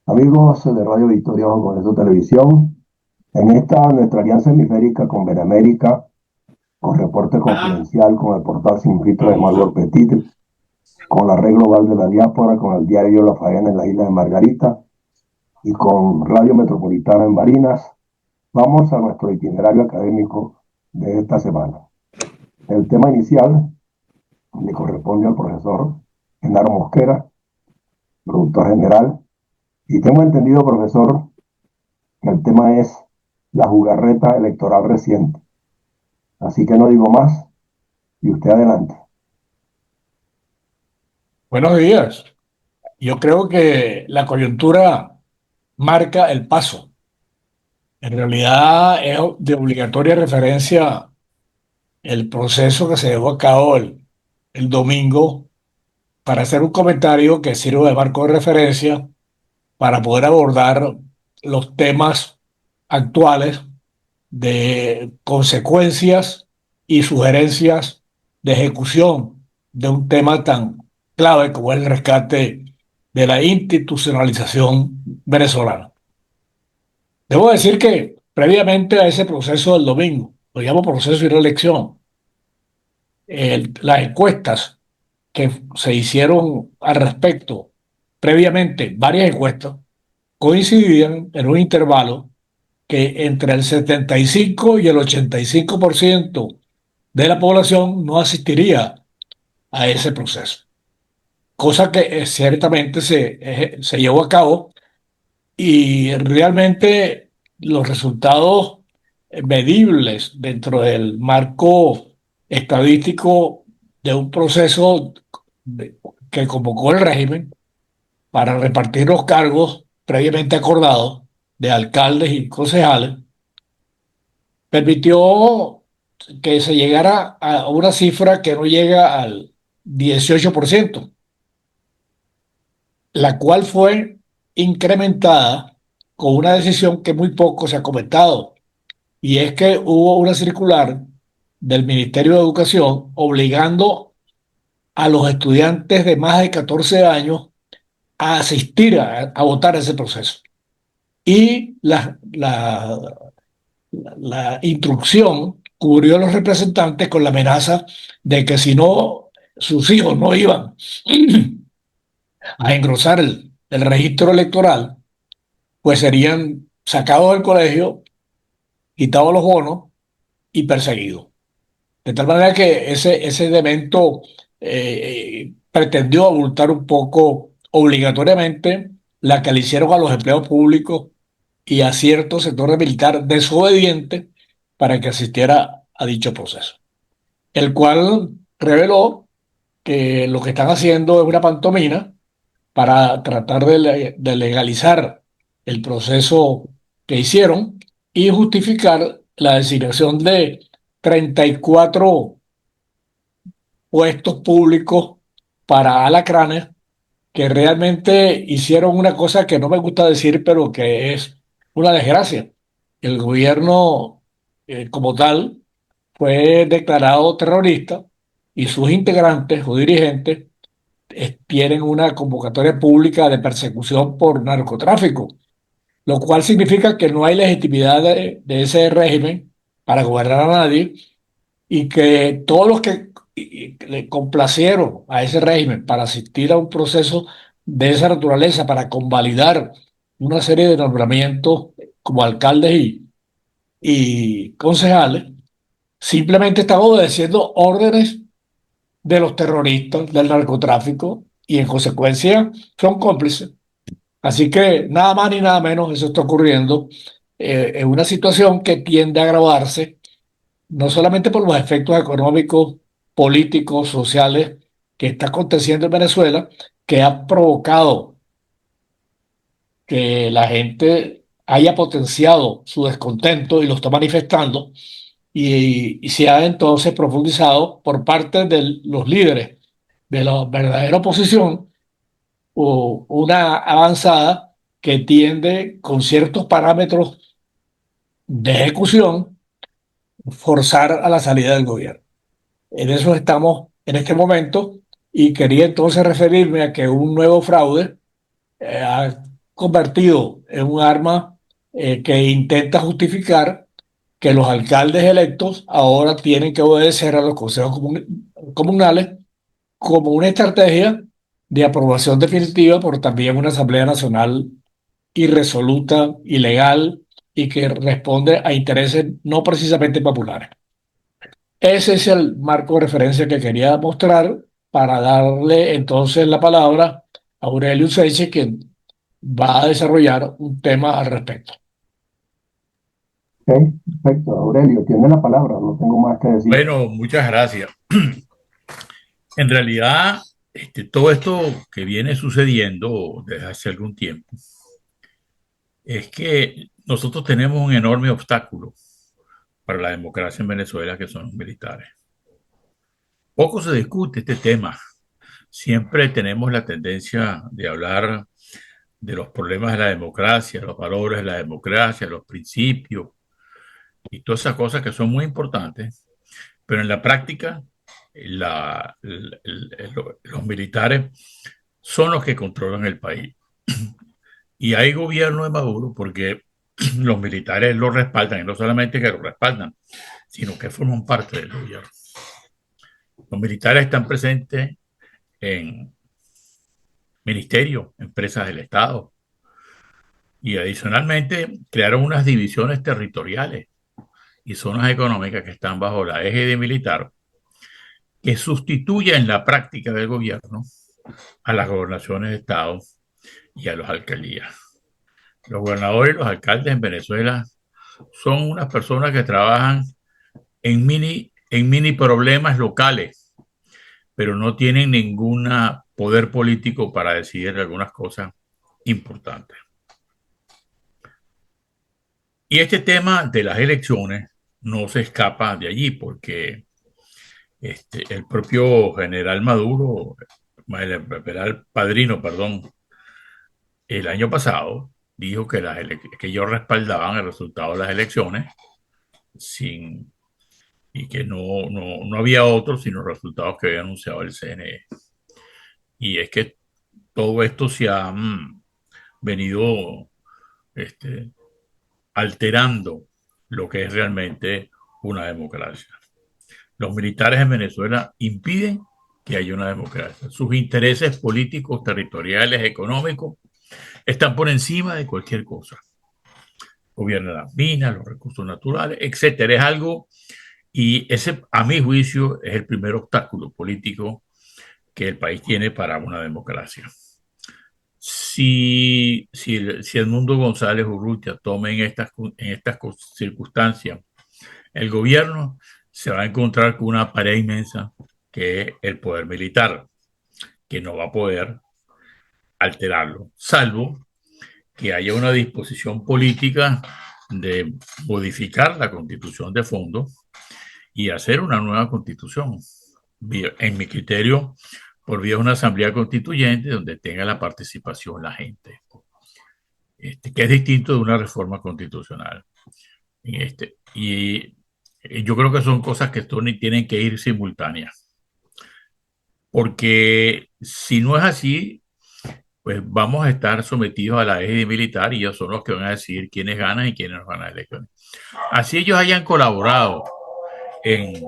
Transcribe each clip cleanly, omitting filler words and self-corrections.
Amigos de Radio Victoria Bajo Congreso Televisión, en esta nuestra alianza hemisférica con Benemérica, con reporte confidencial, con el portal Sin Filtro de Margot Petit, con la Red Global de la Diáspora, con el diario La Faena en la isla de Margarita y con Radio Metropolitana en Barinas, vamos a nuestro itinerario académico de esta semana. El tema inicial le corresponde al profesor Genaro Mosquera, productor general, y tengo entendido, profesor, que el tema es la jugarreta electoral reciente. Así que no digo más y usted adelante. Buenos días. Yo creo que la coyuntura marca el paso. En realidad es de obligatoria referencia el proceso que se llevó a cabo el domingo para hacer un comentario que sirva de marco de referencia para poder abordar los temas actuales de consecuencias y sugerencias de ejecución de un tema tan clave como es el rescate de la institucionalización venezolana. Debo decir que previamente a ese proceso del domingo, lo llamo proceso de reelección, las encuestas que se hicieron al respecto previamente, varias encuestas, coincidían en un intervalo que entre el 75 y el 85% de la población no asistiría a ese proceso, cosa que ciertamente se llevó a cabo y realmente los resultados medibles dentro del marco estadístico de un proceso de- que convocó el régimen para repartir los cargos previamente acordados de alcaldes y concejales, permitió que se llegara a una cifra que no llega al 18%, la cual fue incrementada con una decisión que muy poco se ha comentado, y es que hubo una circular del Ministerio de Educación obligando a los estudiantes de más de 14 años a asistir a votar ese proceso. Y la instrucción cubrió a los representantes con la amenaza de que si no, sus hijos no iban a engrosar el registro electoral, pues serían sacados del colegio, quitados los bonos y perseguidos. De tal manera que ese elemento pretendió abultar un poco obligatoriamente la que le hicieron a los empleados públicos y a cierto sector militar desobediente para que asistiera a dicho proceso, el cual reveló que lo que están haciendo es una pantomima para tratar de legalizar el proceso que hicieron y justificar la designación de 34 puestos públicos para alacranes que realmente hicieron una cosa que no me gusta decir, pero que es una desgracia. El gobierno, como tal, fue declarado terrorista y sus integrantes o dirigentes tienen una convocatoria pública de persecución por narcotráfico, lo cual significa que no hay legitimidad de ese régimen para gobernar a nadie y que todos los que le complacieron a ese régimen para asistir a un proceso de esa naturaleza, para convalidar una serie de nombramientos como alcaldes y concejales, simplemente están obedeciendo órdenes de los terroristas, del narcotráfico, y en consecuencia son cómplices. Así que nada más ni nada menos, eso está ocurriendo en una situación que tiende a agravarse, no solamente por los efectos económicos, políticos, sociales que está aconteciendo en Venezuela, que ha provocado que la gente haya potenciado su descontento y lo está manifestando, y se ha entonces profundizado por parte de los líderes de la verdadera oposición o una avanzada que tiende con ciertos parámetros de ejecución forzar a la salida del gobierno. En eso estamos en este momento y quería entonces referirme a que un nuevo fraude convertido en un arma que intenta justificar que los alcaldes electos ahora tienen que obedecer a los consejos comunales como una estrategia de aprobación definitiva por también una Asamblea Nacional irresoluta, ilegal y que responde a intereses no precisamente populares. Ese es el marco de referencia que quería mostrar para darle entonces la palabra a Aurelio Seche, quien va a desarrollar un tema al respecto. Ok, perfecto. Aurelio, tiene la palabra, no tengo más que decir. Bueno, muchas gracias. En realidad, todo esto que viene sucediendo desde hace algún tiempo es que nosotros tenemos un enorme obstáculo para la democracia en Venezuela, que son los militares. Poco se discute este tema. Siempre tenemos la tendencia de hablar de los problemas de la democracia, los valores de la democracia, los principios y todas esas cosas que son muy importantes, pero en la práctica los militares son los que controlan el país. Y hay gobierno de Maduro porque los militares lo respaldan, y no solamente que lo respaldan, sino que forman parte del gobierno. Los militares están presentes en ministerios, empresas del Estado, y adicionalmente crearon unas divisiones territoriales y zonas económicas que están bajo la égide militar, que sustituye en la práctica del gobierno a las gobernaciones de Estado y a las alcaldías. Los gobernadores y los alcaldes en Venezuela son unas personas que trabajan en mini problemas locales, pero no tienen ningún poder político para decidir algunas cosas importantes. Y este tema de las elecciones no se escapa de allí, porque el propio general Maduro, el general Padrino, perdón, el año pasado dijo que ellos respaldaban el resultado de las elecciones sin, y que no había otros sino los resultados que había anunciado el CNE. Y es que todo esto se ha venido este, alterando lo que es realmente una democracia. Los militares en Venezuela impiden que haya una democracia. Sus intereses políticos, territoriales, económicos, están por encima de cualquier cosa. Gobiernan las minas, los recursos naturales, etcétera. Es algo, y ese, a mi juicio, es el primer obstáculo político que el país tiene para una democracia. Si Edmundo González Urrutia toma en estas circunstancias el gobierno, se va a encontrar con una pared inmensa que es el poder militar, que no va a poder alterarlo, salvo que haya una disposición política de modificar la constitución de fondo y hacer una nueva constitución. En mi criterio, por vía de una asamblea constituyente donde tenga la participación la gente, que es distinto de una reforma constitucional. Y yo creo que son cosas que tienen que ir simultáneas, porque si no es así, pues vamos a estar sometidos a la égide militar y ellos son los que van a decidir quiénes ganan y quiénes no ganan las elecciones. Así ellos hayan colaborado en,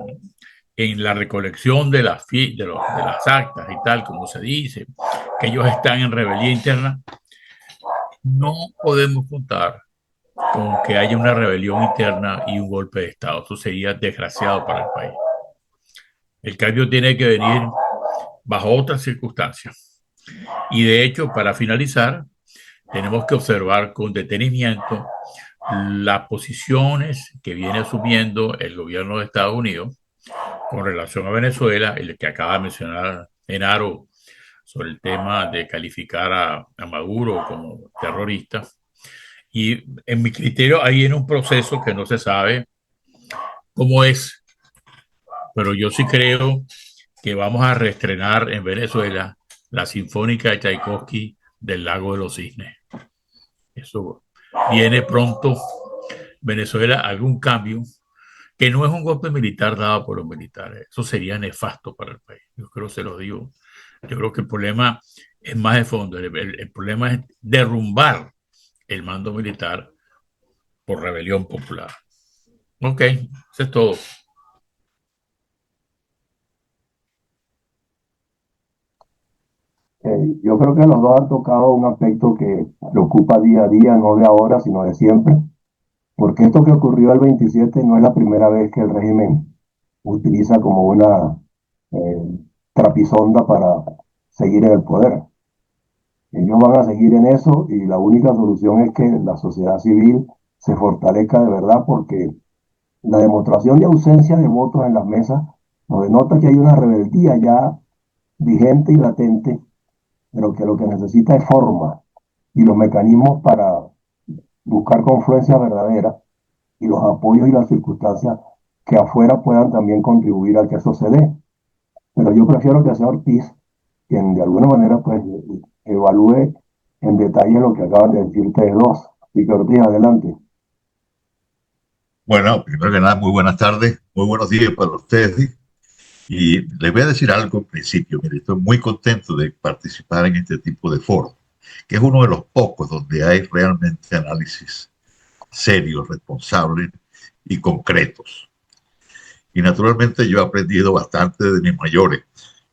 en la recolección de las actas y tal, como se dice, que ellos están en rebeldía interna, no podemos contar con que haya una rebelión interna y un golpe de Estado. Eso sería desgraciado para el país. El cambio tiene que venir bajo otras circunstancias. Y de hecho, para finalizar, tenemos que observar con detenimiento las posiciones que viene asumiendo el gobierno de Estados Unidos con relación a Venezuela, el que acaba de mencionar Genaro sobre el tema de calificar a Maduro como terrorista. Y en mi criterio ahí viene un proceso que no se sabe cómo es, pero yo sí creo que vamos a reestrenar en Venezuela la Sinfónica de Tchaikovsky del Lago de los Cisnes. Eso viene pronto. Venezuela, algún cambio, que no es un golpe militar dado por los militares. Eso sería nefasto para el país. Yo creo que se lo digo Yo creo que el problema es más de fondo. El problema es derrumbar el mando militar por rebelión popular. Ok, eso es todo. Yo creo que los dos han tocado un aspecto que preocupa día a día, no de ahora, sino de siempre, porque esto que ocurrió el 27 no es la primera vez que el régimen utiliza como una eh, trapisonda para seguir en el poder. Ellos van a seguir en eso y la única solución es que la sociedad civil se fortalezca de verdad, porque la demostración de ausencia de votos en las mesas nos denota que hay una rebeldía ya vigente y latente, pero que lo que necesita es forma y los mecanismos para buscar confluencia verdadera y los apoyos y las circunstancias que afuera puedan también contribuir a que eso se dé. Pero yo prefiero que sea Ortiz quien de alguna manera pues evalúe en detalle lo que acaban de decir ustedes dos. Así que Ortiz, adelante. Bueno, primero que nada, muy buenas tardes, muy buenos días para ustedes. Y les voy a decir algo al principio. Mire, estoy muy contento de participar en este tipo de foro, que es uno de los pocos donde hay realmente análisis serios, responsables y concretos. Y naturalmente yo he aprendido bastante de mis mayores.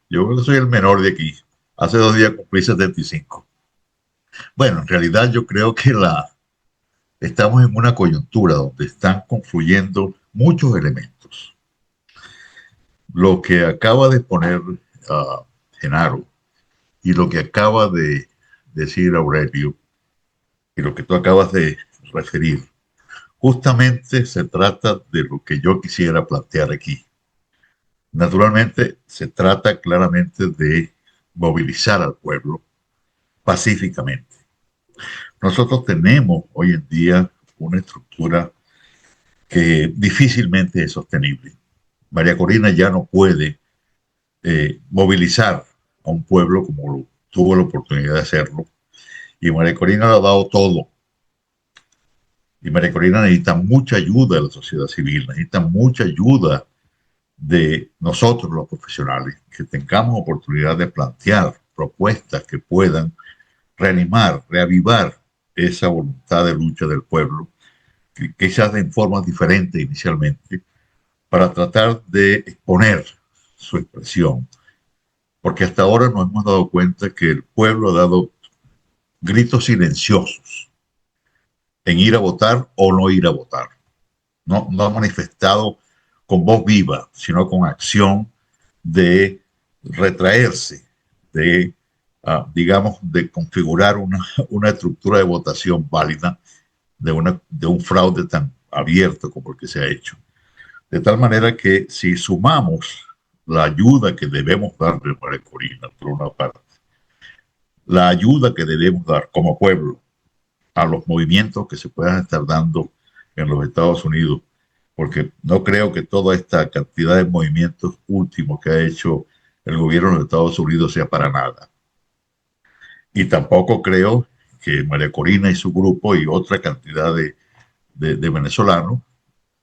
Yo soy el menor de aquí. Hace 2 días cumplí 75. Bueno, en realidad yo creo que estamos en una coyuntura donde están confluyendo muchos elementos. Lo que acaba de poner Genaro y lo que acaba de decir Aurelio y lo que tú acabas de referir, justamente se trata de lo que yo quisiera plantear aquí. Naturalmente, se trata claramente de movilizar al pueblo pacíficamente. Nosotros tenemos hoy en día una estructura que difícilmente es sostenible. María Corina ya no puede movilizar a un pueblo como tuvo la oportunidad de hacerlo. Y María Corina lo ha dado todo. Y María Corina necesita mucha ayuda de la sociedad civil, necesita mucha ayuda de nosotros los profesionales, que tengamos oportunidad de plantear propuestas que puedan reanimar, reavivar esa voluntad de lucha del pueblo, que quizás en formas diferentes inicialmente, para tratar de exponer su expresión. Porque hasta ahora nos hemos dado cuenta que el pueblo ha dado gritos silenciosos en ir a votar o no ir a votar. No ha manifestado con voz viva, sino con acción de retraerse, de, digamos, de configurar una estructura de votación válida de un fraude tan abierto como el que se ha hecho. De tal manera que si sumamos la ayuda que debemos dar de María Corina, por una parte, la ayuda que debemos dar como pueblo a los movimientos que se puedan estar dando en los Estados Unidos, porque no creo que toda esta cantidad de movimientos últimos que ha hecho el gobierno de los Estados Unidos sea para nada. Y tampoco creo que María Corina y su grupo y otra cantidad de venezolanos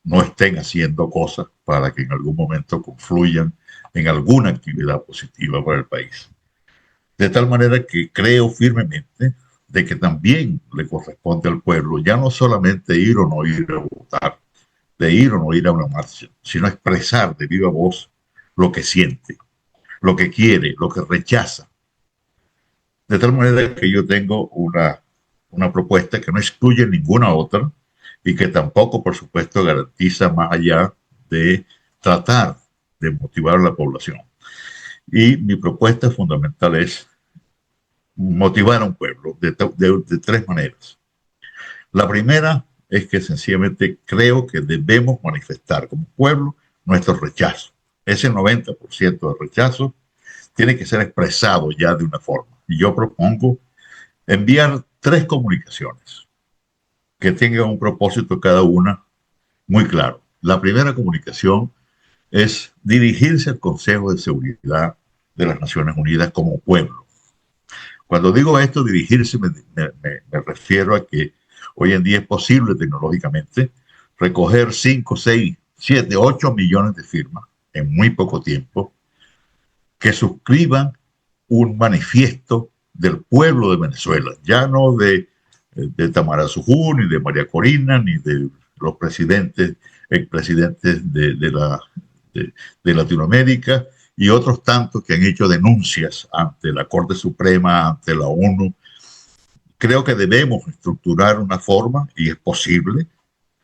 no estén haciendo cosas para que en algún momento confluyan en alguna actividad positiva para el país. De tal manera que creo firmemente de que también le corresponde al pueblo ya no solamente ir o no ir a votar, de ir o no ir a una marcha, sino expresar de viva voz lo que siente, lo que quiere, lo que rechaza. De tal manera que yo tengo una propuesta que no excluye ninguna otra y que tampoco, por supuesto, garantiza más allá de tratar de motivar a la población. Y mi propuesta fundamental es motivar a un pueblo de tres maneras. La primera es que sencillamente creo que debemos manifestar como pueblo nuestro rechazo. Ese 90% de rechazo tiene que ser expresado ya de una forma. Y yo propongo enviar 3 comunicaciones que tengan un propósito cada una muy claro. La primera comunicación es dirigirse al Consejo de Seguridad de las Naciones Unidas como pueblo. Cuando digo esto, dirigirse, me refiero a que hoy en día es posible tecnológicamente recoger 5, 6, 7, 8 millones de firmas en muy poco tiempo que suscriban un manifiesto del pueblo de Venezuela, ya no de Tamarasujú, ni de María Corina, ni de los presidentes, expresidentes de Latinoamérica y otros tantos que han hecho denuncias ante la Corte Suprema, ante la ONU. Creo que debemos estructurar una forma, y es posible,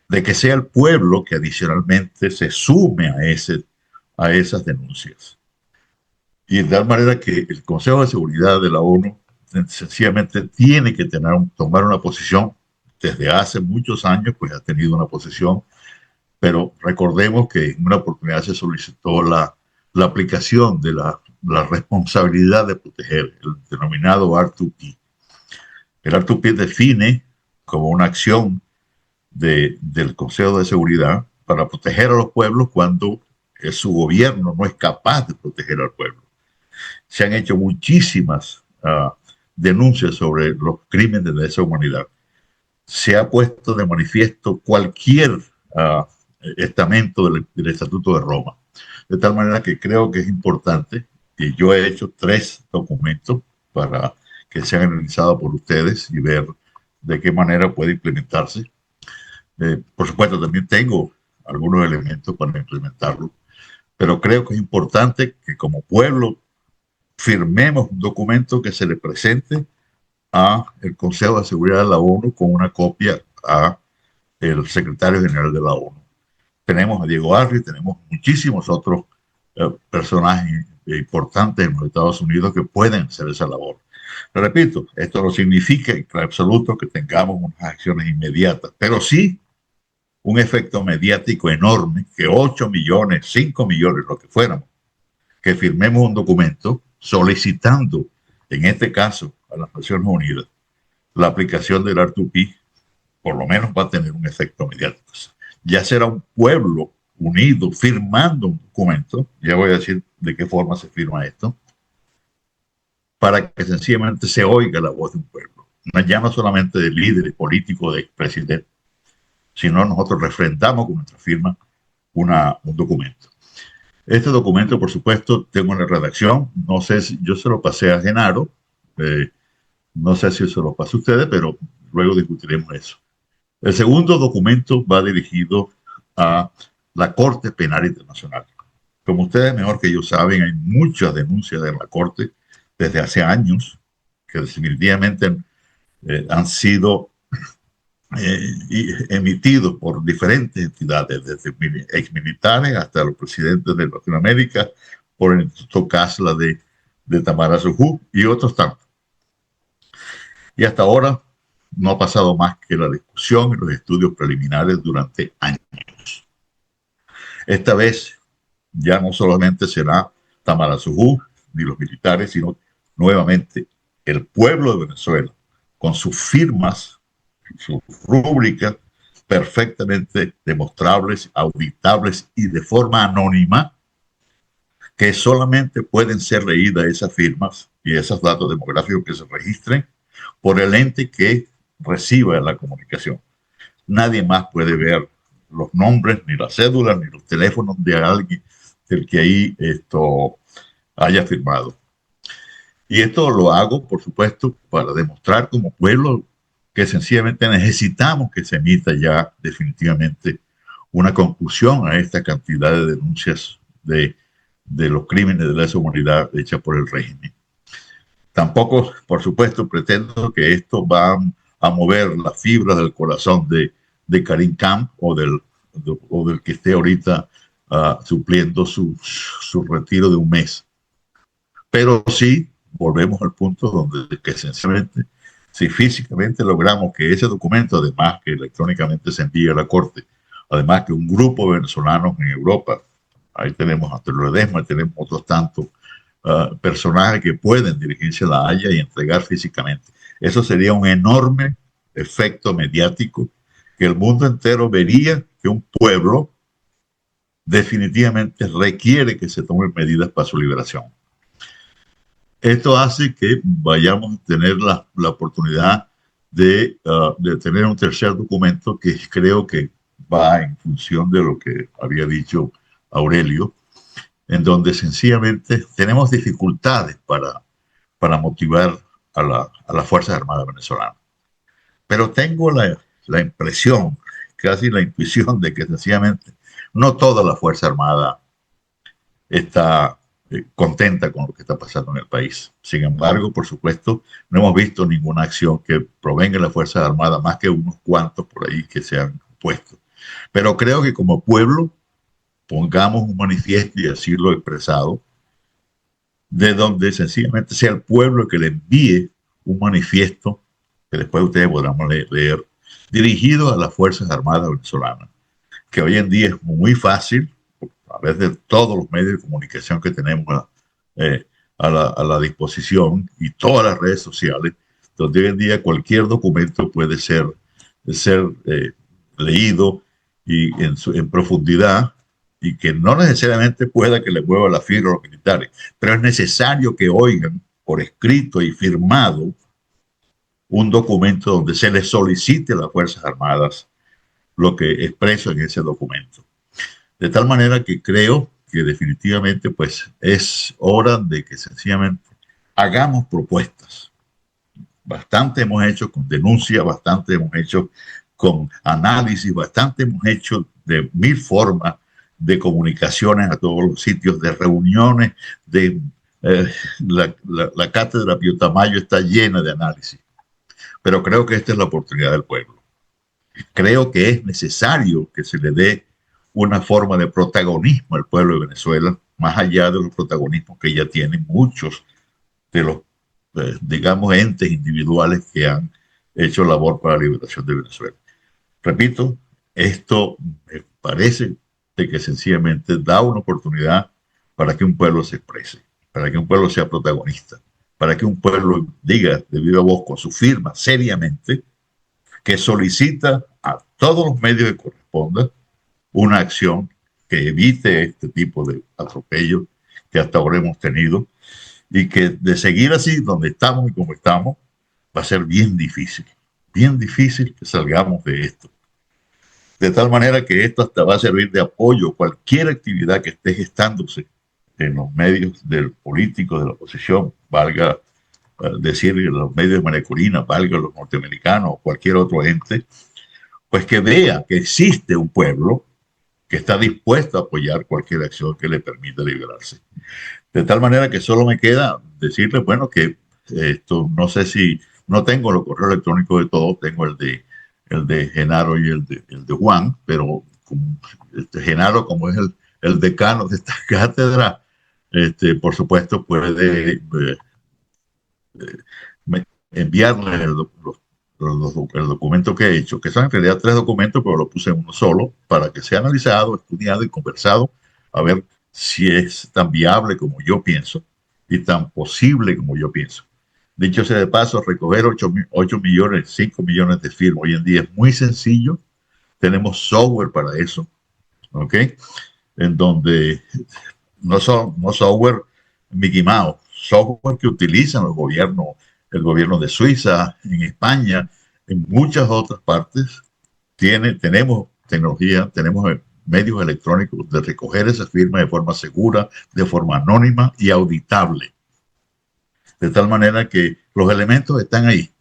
de que sea el pueblo que adicionalmente se sume a esas denuncias. Y de tal manera que el Consejo de Seguridad de la ONU sencillamente tiene que tomar una posición. Desde hace muchos años pues ha tenido una posición, pero recordemos que en una oportunidad se solicitó la aplicación de la responsabilidad de proteger, el denominado R2P. El R2P define como una acción del Consejo de Seguridad para proteger a los pueblos cuando su gobierno no es capaz de proteger al pueblo. Se han hecho muchísimas denuncias sobre los crímenes de lesa humanidad. Se ha puesto de manifiesto cualquier estamento del Estatuto de Roma. De tal manera que creo que es importante, y yo he hecho 3 documentos para que sean analizados por ustedes y ver de qué manera puede implementarse. Por supuesto, también tengo algunos elementos para implementarlo, pero creo que es importante que como pueblo firmemos un documento que se le presente a el Consejo de Seguridad de la ONU con una copia a el secretario general de la ONU. Tenemos a Diego Arri, tenemos muchísimos otros personajes importantes en los Estados Unidos que pueden hacer esa labor. Pero repito, esto no significa en absoluto que tengamos unas acciones inmediatas, pero sí un efecto mediático enorme, que 8 millones, 5 millones, lo que fuéramos, que firmemos un documento solicitando, en este caso, a las Naciones Unidas, la aplicación del R2P, por lo menos va a tener un efecto mediático. Ya será un pueblo unido firmando un documento, ya voy a decir de qué forma se firma esto, para que sencillamente se oiga la voz de un pueblo. Ya no solamente de líderes políticos, de expresidentes, sino nosotros refrendamos con nuestra firma un documento. Este documento, por supuesto, tengo una redacción, no sé si yo se lo pasé a Genaro, no sé si se lo pasé a ustedes, pero luego discutiremos eso. El segundo documento va dirigido a la Corte Penal Internacional. Como ustedes mejor que yo saben, hay muchas denuncias de la Corte desde hace años que definitivamente han sido emitidos por diferentes entidades, desde exmilitares hasta los presidentes de Latinoamérica, por el Instituto Casla de Tamarasujú y otros tantos. Y hasta ahora no ha pasado más que la discusión y los estudios preliminares durante años. Esta vez ya no solamente será Tamarasujú ni los militares, sino nuevamente el pueblo de Venezuela, con sus firmas, sus rúbricas perfectamente demostrables, auditables y de forma anónima, que solamente pueden ser leídas esas firmas y esos datos demográficos que se registren por el ente que reciba la comunicación. Nadie más puede ver los nombres, ni las cédulas, ni los teléfonos de alguien del que ahí haya firmado. Y esto lo hago, por supuesto, para demostrar como pueblo que sencillamente necesitamos que se emita ya definitivamente una conclusión a esta cantidad de denuncias de los crímenes de lesa humanidad hechas por el régimen. Tampoco, por supuesto, pretendo que esto va a mover las fibras del corazón de Karim Khan o del que esté ahorita supliendo su retiro de un mes. Pero sí, volvemos al punto donde que esencialmente, si físicamente logramos que ese documento, además que electrónicamente se envíe a la Corte, además que un grupo de venezolanos en Europa, ahí tenemos a Antonio Ledesma, tenemos otros tantos personajes que pueden dirigirse a La Haya y entregar físicamente. Eso sería un enorme efecto mediático que el mundo entero vería que un pueblo definitivamente requiere que se tomen medidas para su liberación. Esto hace que vayamos a tener la oportunidad de tener un tercer documento que creo que va en función de lo que había dicho Aurelio, en donde sencillamente tenemos dificultades para para motivar a las Fuerzas Armadas venezolanas. Pero tengo la impresión, casi la intuición de que sencillamente no toda la Fuerza Armada está contenta con lo que está pasando en el país. Sin embargo, por supuesto, no hemos visto ninguna acción que provenga de las Fuerzas Armadas, más que unos cuantos por ahí que se han puesto. Pero creo que como pueblo pongamos un manifiesto y así lo he expresado, de donde sencillamente sea el pueblo que le envíe un manifiesto que después ustedes podrán leer, dirigido a las Fuerzas Armadas venezolanas, que hoy en día es muy fácil, a través de todos los medios de comunicación que tenemos a la disposición y todas las redes sociales, donde hoy en día cualquier documento puede ser leído y en profundidad, y que no necesariamente pueda que le mueva la firma a los militares, pero es necesario que oigan por escrito y firmado un documento donde se les solicite a las Fuerzas Armadas lo que expreso en ese documento. De tal manera que creo que definitivamente pues es hora de que sencillamente hagamos propuestas. Bastante hemos hecho con denuncia, bastante hemos hecho con análisis, bastante hemos hecho de mil formas de comunicaciones a todos los sitios, de reuniones, la cátedra Pío Tamayo está llena de análisis. Pero creo que esta es la oportunidad del pueblo. Creo que es necesario que se le dé una forma de protagonismo al pueblo de Venezuela, más allá de los protagonismos que ya tienen muchos de los, digamos, entes individuales que han hecho labor para la liberación de Venezuela. Repito, esto me parece de que sencillamente da una oportunidad para que un pueblo se exprese, para que un pueblo sea protagonista, para que un pueblo diga de viva voz con su firma seriamente que solicita a todos los medios que correspondan una acción que evite este tipo de atropellos que hasta ahora hemos tenido, y que de seguir así donde estamos y como estamos va a ser bien difícil que salgamos de esto. De tal manera que esto hasta va a servir de apoyo. Cualquier actividad que esté gestándose en los medios del político de la oposición, valga decir los medios de María Corina, valga los norteamericanos o cualquier otro ente, pues que vea que existe un pueblo que está dispuesto a apoyar cualquier acción que le permita liberarse. De tal manera que solo me queda decirle, bueno, que esto, no sé si, no tengo los correos electrónicos de todos, tengo el de Genaro y el de Juan, pero Genaro, como es el decano de esta cátedra, por supuesto puede enviarle el documento que he hecho, que son en realidad 3 documentos, pero lo puse en uno solo, para que sea analizado, estudiado y conversado, a ver si es tan viable como yo pienso y tan posible como yo pienso. Dicho sea de paso, recoger 8 millones, 5 millones de firmas hoy en día es muy sencillo. Tenemos software para eso, ¿ok? En donde no software Mickey Mouse, software que utilizan los gobiernos, el gobierno de Suiza, en España, en muchas otras partes. Tenemos tecnología, tenemos medios electrónicos de recoger esa firma de forma segura, de forma anónima y auditable. De tal manera que los elementos están ahí.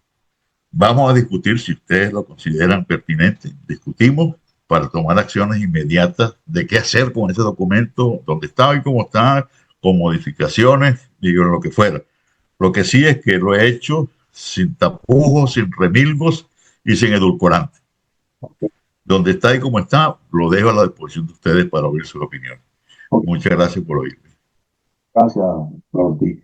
Vamos a discutir si ustedes lo consideran pertinente. Discutimos para tomar acciones inmediatas de qué hacer con ese documento, dónde está y cómo está, con modificaciones y lo que fuera. Lo que sí es que lo he hecho sin tapujos, sin remilgos y sin edulcorante. Donde está y cómo está, lo dejo a la disposición de ustedes para oír sus opiniones. Muchas gracias por oírme. Gracias, Ortiz.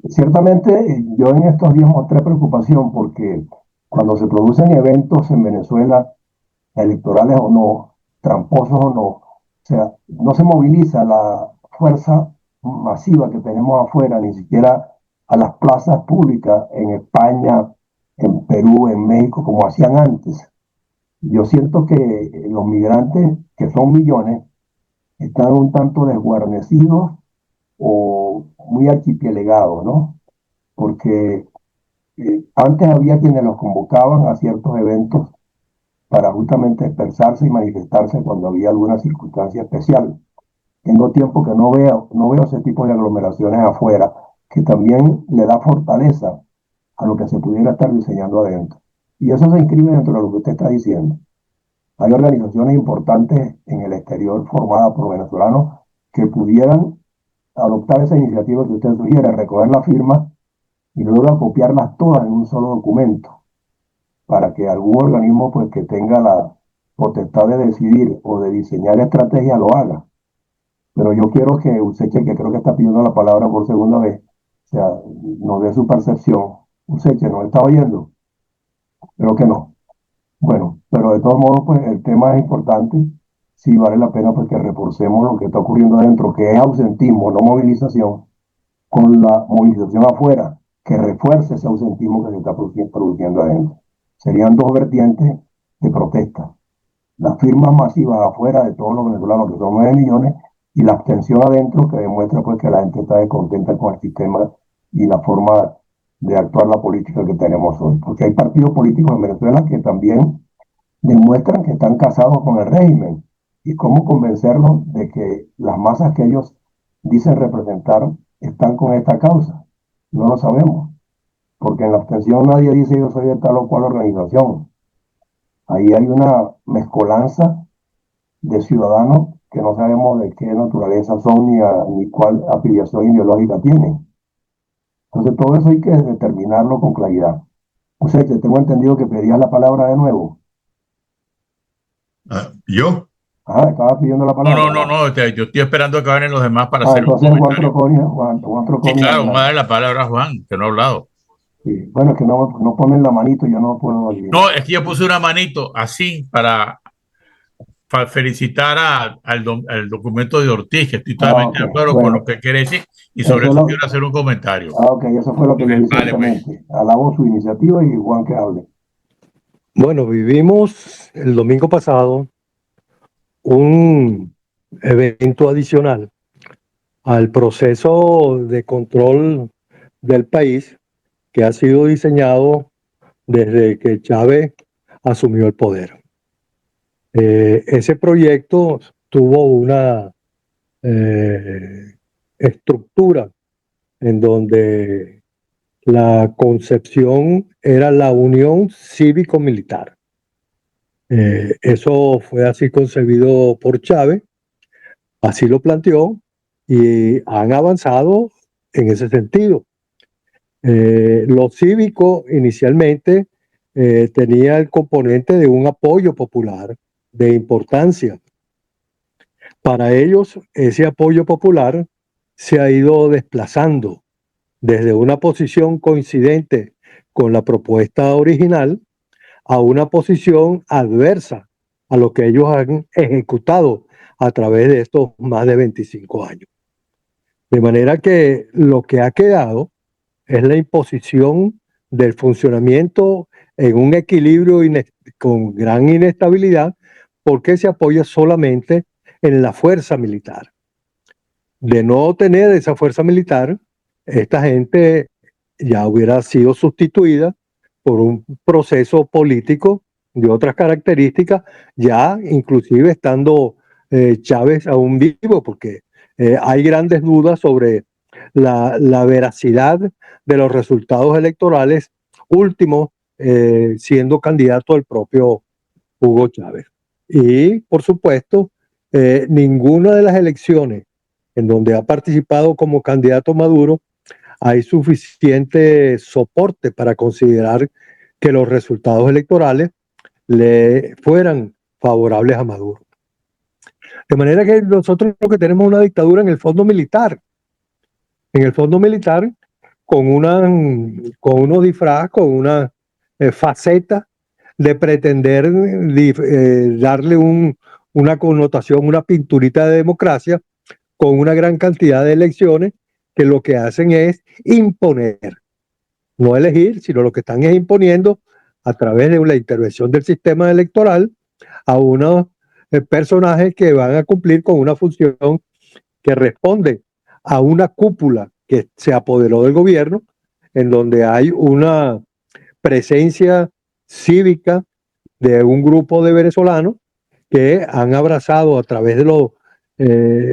Ciertamente, yo en estos días mostré preocupación porque cuando se producen eventos en Venezuela, electorales o no, tramposos o no, o sea, no se moviliza la fuerza masiva que tenemos afuera, ni siquiera a las plazas públicas en España, en Perú, en México, como hacían antes. Yo siento que los migrantes, que son millones, están un tanto desguarnecidos o muy archipielegados, ¿no? Porque antes había quienes los convocaban a ciertos eventos para justamente expresarse y manifestarse cuando había alguna circunstancia especial. Tengo tiempo que no veo ese tipo de aglomeraciones afuera, que también le da fortaleza a lo que se pudiera estar diseñando adentro. Y eso se inscribe dentro de lo que usted está diciendo. Hay organizaciones importantes en el exterior formadas por venezolanos que pudieran adoptar esa iniciativa que usted sugiere, recoger las firmas y luego acopiarlas todas en un solo documento, para que algún organismo pues, que tenga la potestad de decidir o de diseñar estrategia lo haga. Pero yo quiero que Useche, que creo que está pidiendo la palabra por segunda vez, o sea, nos dé su percepción. Useche, ¿nos está oyendo? Creo que no. Bueno, pero de todos modos, pues el tema es importante. Sí vale la pena pues, que reforcemos lo que está ocurriendo adentro, que es ausentismo, no movilización, con la movilización afuera, que refuerce ese ausentismo que se está produciendo adentro. Serían dos vertientes de protesta. Las firmas masivas afuera de todos los venezolanos, que son 9 millones, y la abstención adentro, que demuestra pues, que la gente está descontenta con el sistema y la forma de actuar la política que tenemos hoy. Porque hay partidos políticos en Venezuela que también demuestran que están casados con el régimen. Y cómo convencerlos de que las masas que ellos dicen representar están con esta causa. No lo sabemos. Porque en la abstención nadie dice yo soy de tal o cual organización. Ahí hay una mezcolanza de ciudadanos que no sabemos de qué naturaleza son ni cuál afiliación ideológica tienen. Entonces todo eso hay que determinarlo con claridad. O sea, que tengo entendido que pedías la palabra de nuevo. ¿Yo? Ajá, estaba pidiendo la palabra. No, yo estoy esperando a que vayan los demás para hacer un entonces Juan comentario. Troconia, Juan Sí, Troconia. claro, vamos a dar la palabra a Juan, que no ha hablado. Sí. Bueno, es que no ponen la manito, yo no puedo adivinar. No, es que yo puse una manito así para felicitar al documento de Ortiz, que estoy totalmente de acuerdo con lo que quiere decir, y sobre eso quiero hacer un comentario. Ok, eso fue lo que yo hice exactamente. Alabo su iniciativa y Juan que hable. Bueno, vivimos el domingo pasado un evento adicional al proceso de control del país que ha sido diseñado desde que Chávez asumió el poder. Ese proyecto tuvo una estructura en donde la concepción era la unión cívico-militar. Eso fue así concebido por Chávez, así lo planteó y han avanzado en ese sentido. Lo cívico inicialmente tenía el componente de un apoyo popular de importancia. Para ellos, ese apoyo popular se ha ido desplazando desde una posición coincidente con la propuesta original a una posición adversa a lo que ellos han ejecutado a través de estos más de 25 años. De manera que lo que ha quedado es la imposición del funcionamiento en un equilibrio con gran inestabilidad, porque se apoya solamente en la fuerza militar. De no tener esa fuerza militar, esta gente ya hubiera sido sustituida por un proceso político de otras características, ya inclusive estando Chávez aún vivo, porque hay grandes dudas sobre la veracidad de los resultados electorales últimos, siendo candidato el propio Hugo Chávez. Y, por supuesto, ninguna de las elecciones en donde ha participado como candidato Maduro hay suficiente soporte para considerar que los resultados electorales le fueran favorables a Maduro. De manera que nosotros lo que tenemos es una dictadura en el fondo militar. En el fondo militar, con unos disfraz, con una faceta de pretender darle una connotación, una pinturita de democracia, con una gran cantidad de elecciones que lo que hacen es imponer, no elegir, sino lo que están es imponiendo a través de la intervención del sistema electoral a unos personajes que van a cumplir con una función que responde a una cúpula que se apoderó del gobierno, en donde hay una presencia cívica de un grupo de venezolanos que han abrazado a través de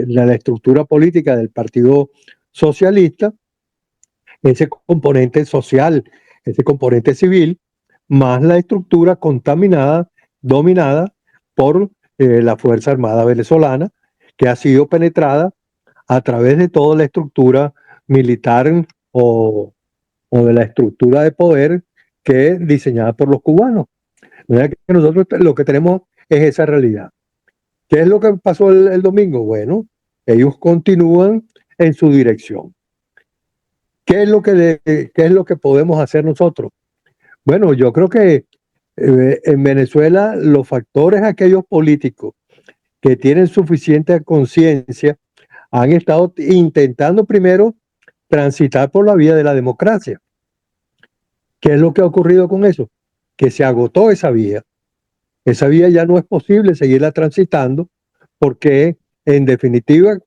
la estructura política del Partido Socialista ese componente social, ese componente civil, más la estructura contaminada, dominada por la Fuerza Armada Venezolana, que ha sido penetrada a través de toda la estructura militar o de la estructura de poder que es diseñada por los cubanos. Que nosotros lo que tenemos es esa realidad. ¿Qué es lo que pasó el domingo? Bueno, ellos continúan en su dirección. ¿Qué es lo que podemos hacer nosotros? Bueno, yo creo que en Venezuela los factores aquellos políticos que tienen suficiente conciencia han estado intentando primero transitar por la vía de la democracia. ¿Qué es lo que ha ocurrido con eso? Que se agotó esa vía. Esa vía ya no es posible seguirla transitando porque, en definitiva,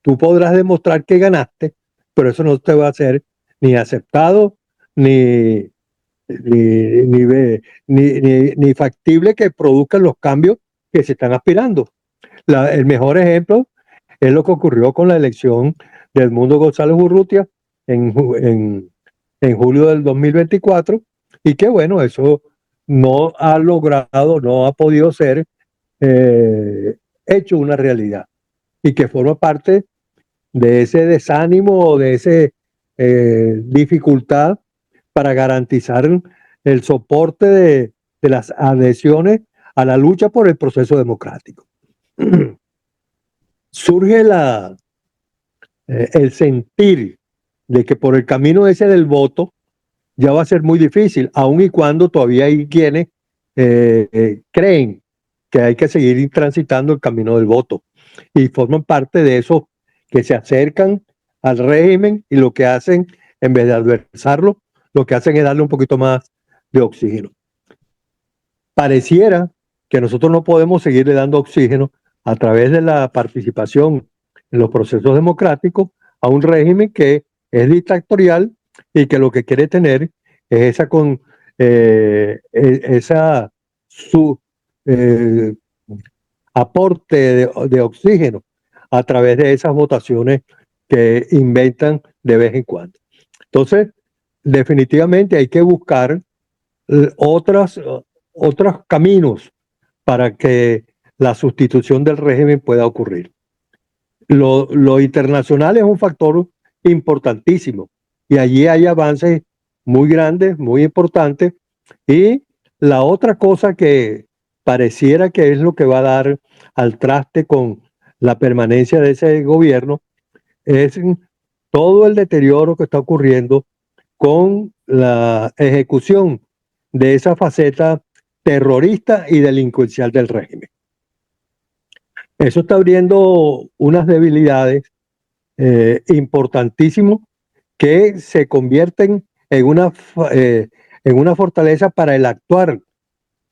tú podrás demostrar que ganaste, pero eso no te va a ser ni aceptado ni factible que produzcan los cambios que se están aspirando. El mejor ejemplo es lo que ocurrió con la elección de Edmundo González Urrutia en julio del 2024, y que bueno, eso no ha logrado, no ha podido ser hecho una realidad, y que forma parte de ese desánimo, de esa dificultad para garantizar el soporte de las adhesiones a la lucha por el proceso democrático. Surge el sentir de que por el camino ese del voto ya va a ser muy difícil, aun y cuando todavía hay quienes creen que hay que seguir transitando el camino del voto, y forman parte de esos que se acercan al régimen, y lo que hacen, en vez de adversarlo, lo que hacen es darle un poquito más de oxígeno. Pareciera que nosotros no podemos seguirle dando oxígeno a través de la participación en los procesos democráticos a un régimen que es dictatorial y que lo que quiere tener es su aporte de oxígeno a través de esas votaciones que inventan de vez en cuando. Entonces, definitivamente hay que buscar otros caminos para que la sustitución del régimen pueda ocurrir. Lo internacional es un factor importantísimo, y allí hay avances muy grandes, muy importantes, y la otra cosa que pareciera que es lo que va a dar al traste con la permanencia de ese gobierno es todo el deterioro que está ocurriendo con la ejecución de esa faceta terrorista y delincuencial del régimen. Eso está abriendo unas debilidades importantísimas que se convierten en una fortaleza para el actuar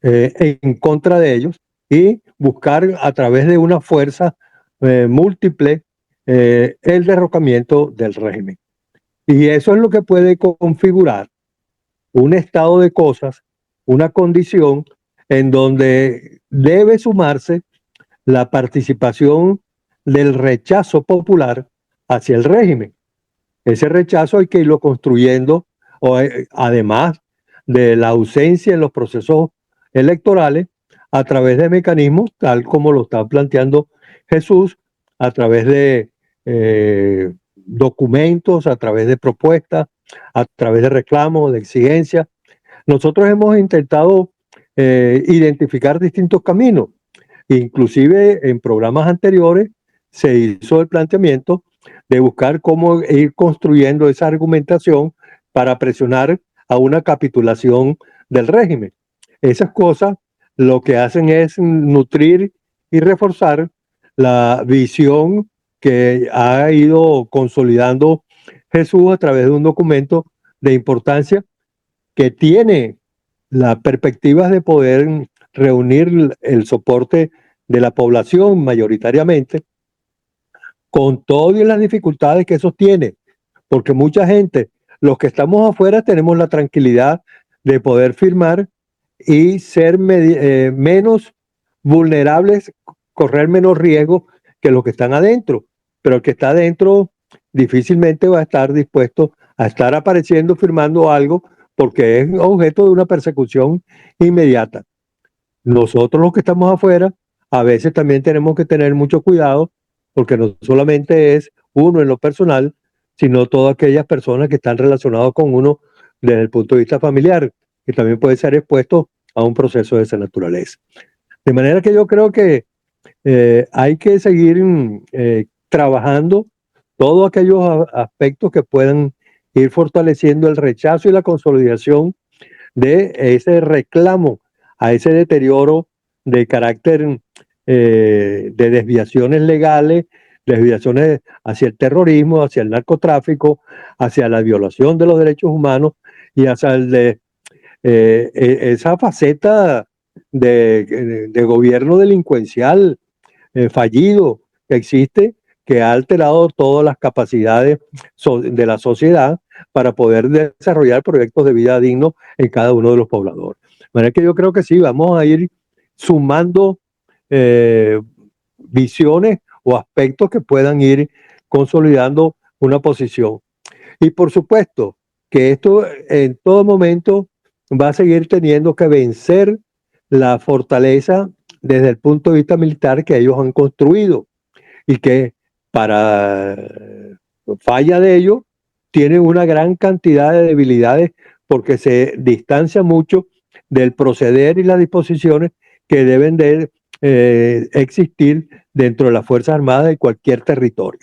en contra de ellos y buscar a través de una fuerza múltiple el derrocamiento del régimen. Y eso es lo que puede configurar un estado de cosas, una condición en donde debe sumarse la participación del rechazo popular hacia el régimen. Ese rechazo hay que irlo construyendo, además de la ausencia en los procesos electorales, a través de mecanismos, tal como lo está planteando Jesús, a través de documentos, a través de propuestas, a través de reclamos, de exigencias. Nosotros hemos intentado identificar distintos caminos. Inclusive en programas anteriores se hizo el planteamiento de buscar cómo ir construyendo esa argumentación para presionar a una capitulación del régimen. Esas cosas lo que hacen es nutrir y reforzar la visión que ha ido consolidando Jesús a través de un documento de importancia que tiene las perspectivas de poder reunir el soporte de la población mayoritariamente, con todas las dificultades que eso tiene, porque mucha gente, los que estamos afuera, tenemos la tranquilidad de poder firmar y ser menos vulnerables, correr menos riesgo que los que están adentro, pero el que está adentro difícilmente va a estar dispuesto a estar apareciendo firmando algo porque es objeto de una persecución inmediata. Nosotros los que estamos afuera, a veces también tenemos que tener mucho cuidado porque no solamente es uno en lo personal, sino todas aquellas personas que están relacionadas con uno desde el punto de vista familiar, que también puede ser expuesto a un proceso de esa naturaleza. De manera que yo creo que hay que seguir trabajando todos aquellos aspectos que puedan ir fortaleciendo el rechazo y la consolidación de ese reclamo a ese deterioro de carácter de desviaciones legales, desviaciones hacia el terrorismo, hacia el narcotráfico, hacia la violación de los derechos humanos y hacia esa faceta de gobierno delincuencial fallido que existe, que ha alterado todas las capacidades de la sociedad para poder desarrollar proyectos de vida dignos en cada uno de los pobladores. De manera que yo creo que sí, vamos a ir sumando eh, visiones o aspectos que puedan ir consolidando una posición. Y por supuesto que esto en todo momento va a seguir teniendo que vencer la fortaleza desde el punto de vista militar que ellos han construido y que para falla de ello tiene una gran cantidad de debilidades porque se distancia mucho del proceder y las disposiciones que deben de existir dentro de las Fuerzas Armadas de cualquier territorio.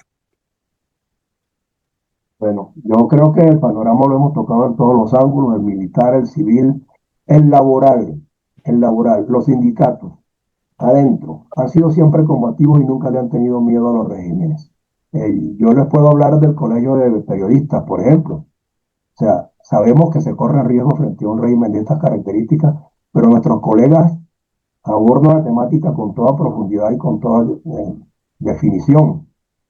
Bueno, yo creo que el panorama lo hemos tocado en todos los ángulos, el militar, el civil, el laboral, los sindicatos, adentro, han sido siempre combativos y nunca le han tenido miedo a los regímenes. Yo les puedo hablar del Colegio de Periodistas, por ejemplo. O sea, sabemos que se corre riesgo frente a un régimen de estas características, pero nuestros colegas abordan la temática con toda profundidad y con toda definición.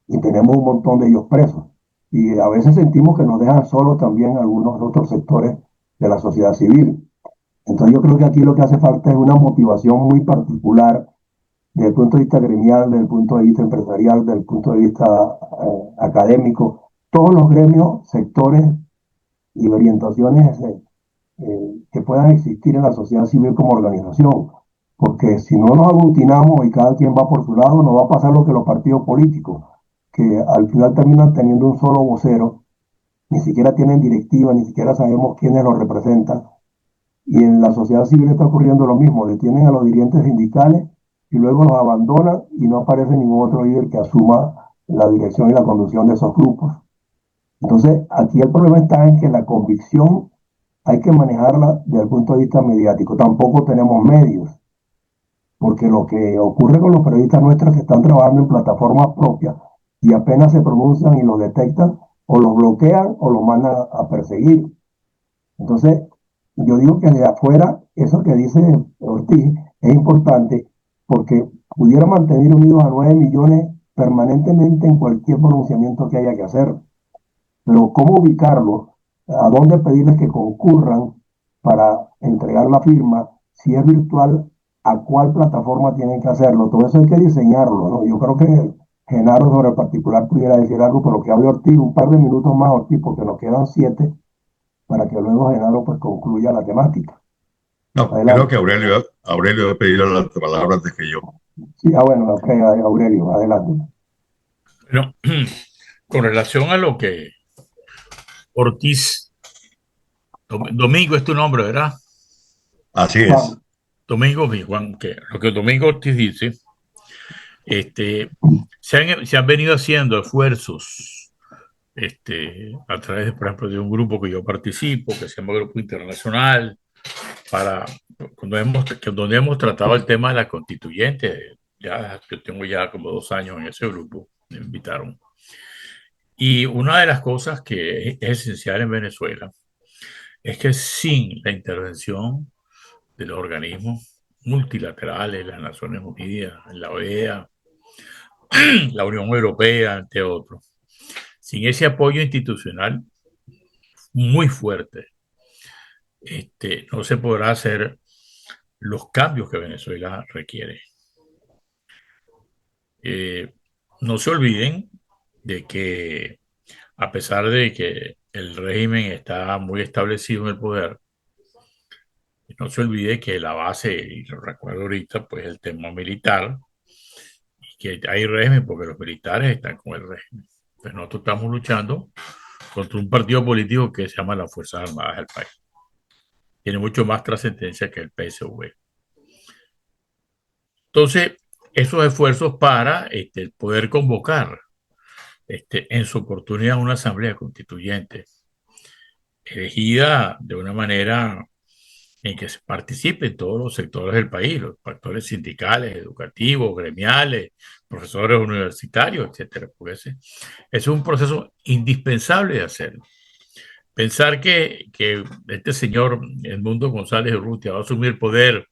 Y tenemos un montón de ellos presos. Y a veces sentimos que nos dejan solos también algunos otros sectores de la sociedad civil. Entonces yo creo que aquí lo que hace falta es una motivación muy particular desde el punto de vista gremial, desde el punto de vista empresarial, desde el punto de vista académico. Todos los gremios, sectores y orientaciones que puedan existir en la sociedad civil como organización. Porque si no nos aglutinamos y cada quien va por su lado, nos va a pasar lo que los partidos políticos, que al final terminan teniendo un solo vocero, ni siquiera tienen directiva, ni siquiera sabemos quiénes los representan. Y en la sociedad civil está ocurriendo lo mismo, detienen a los dirigentes sindicales y luego los abandonan y no aparece ningún otro líder que asuma la dirección y la conducción de esos grupos. Entonces, aquí el problema está en que la convicción hay que manejarla desde el punto de vista mediático. Tampoco tenemos medios, porque lo que ocurre con los periodistas nuestros que están trabajando en plataformas propias y apenas se pronuncian y los detectan, o los bloquean o los mandan a perseguir. Entonces, yo digo que de afuera, eso que dice Ortiz es importante porque pudiera mantener unidos a 9 millones permanentemente en cualquier pronunciamiento que haya que hacer. Pero ¿cómo ubicarlos? ¿A dónde pedirles que concurran para entregar la firma? Si es virtual, ¿a cuál plataforma tienen que hacerlo? Todo eso hay que diseñarlo, ¿no? Yo creo que Genaro sobre el particular pudiera decir algo, pero que hable Ortiz un par de minutos más, Ortiz, porque nos quedan 7 para que luego Genaro pues concluya la temática. No, Adelante. creo que Aurelio ha pedido la palabra antes que yo. Sí, bueno, ok, Aurelio, adelante. Bueno, con relación a lo que Ortiz, Domingo es tu nombre, ¿verdad? Así es. Domingo, Juan, que lo que Domingo Ortiz dice, se han venido haciendo esfuerzos a través, por ejemplo, de un grupo que yo participo, que se llama Grupo Internacional, donde hemos tratado el tema de la constituyente. Ya, yo tengo ya como 2 años en ese grupo, me invitaron. Y una de las cosas que es esencial en Venezuela es que sin la intervención de los organismos multilaterales, las Naciones Unidas, la OEA, la Unión Europea, entre otros, sin ese apoyo institucional muy fuerte, no se podrá hacer los cambios que Venezuela requiere. No se olviden de que, a pesar de que el régimen está muy establecido en el poder. Y no se olvide que la base, y lo recuerdo ahorita, pues el tema militar, y que hay régimen porque los militares están con el régimen. Entonces nosotros estamos luchando contra un partido político que se llama las Fuerzas Armadas del país. Tiene mucho más trascendencia que el PSV. Entonces, esos esfuerzos para poder convocar en su oportunidad una asamblea constituyente elegida de una manera en que se participen todos los sectores del país, los factores sindicales, educativos, gremiales, profesores universitarios, etcétera, porque ese es un proceso indispensable de hacerlo. Pensar que este señor Edmundo González Urrutia va a asumir el poder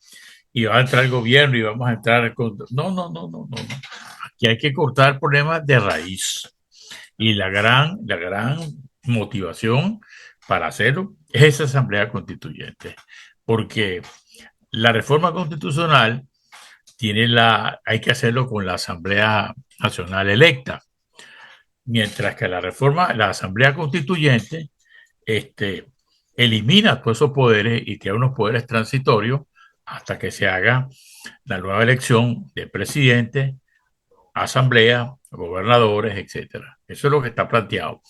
y va a entrar el gobierno y vamos a entrar con... No, no, no, no, no. Aquí hay que cortar problemas de raíz. Y la gran motivación para hacerlo es esa asamblea constituyente. Porque la reforma constitucional hay que hacerlo con la Asamblea Nacional electa. Mientras que la Asamblea Constituyente, elimina todos esos poderes y tiene unos poderes transitorios hasta que se haga la nueva elección de presidente, asamblea, gobernadores, etcétera. Eso es lo que está planteado.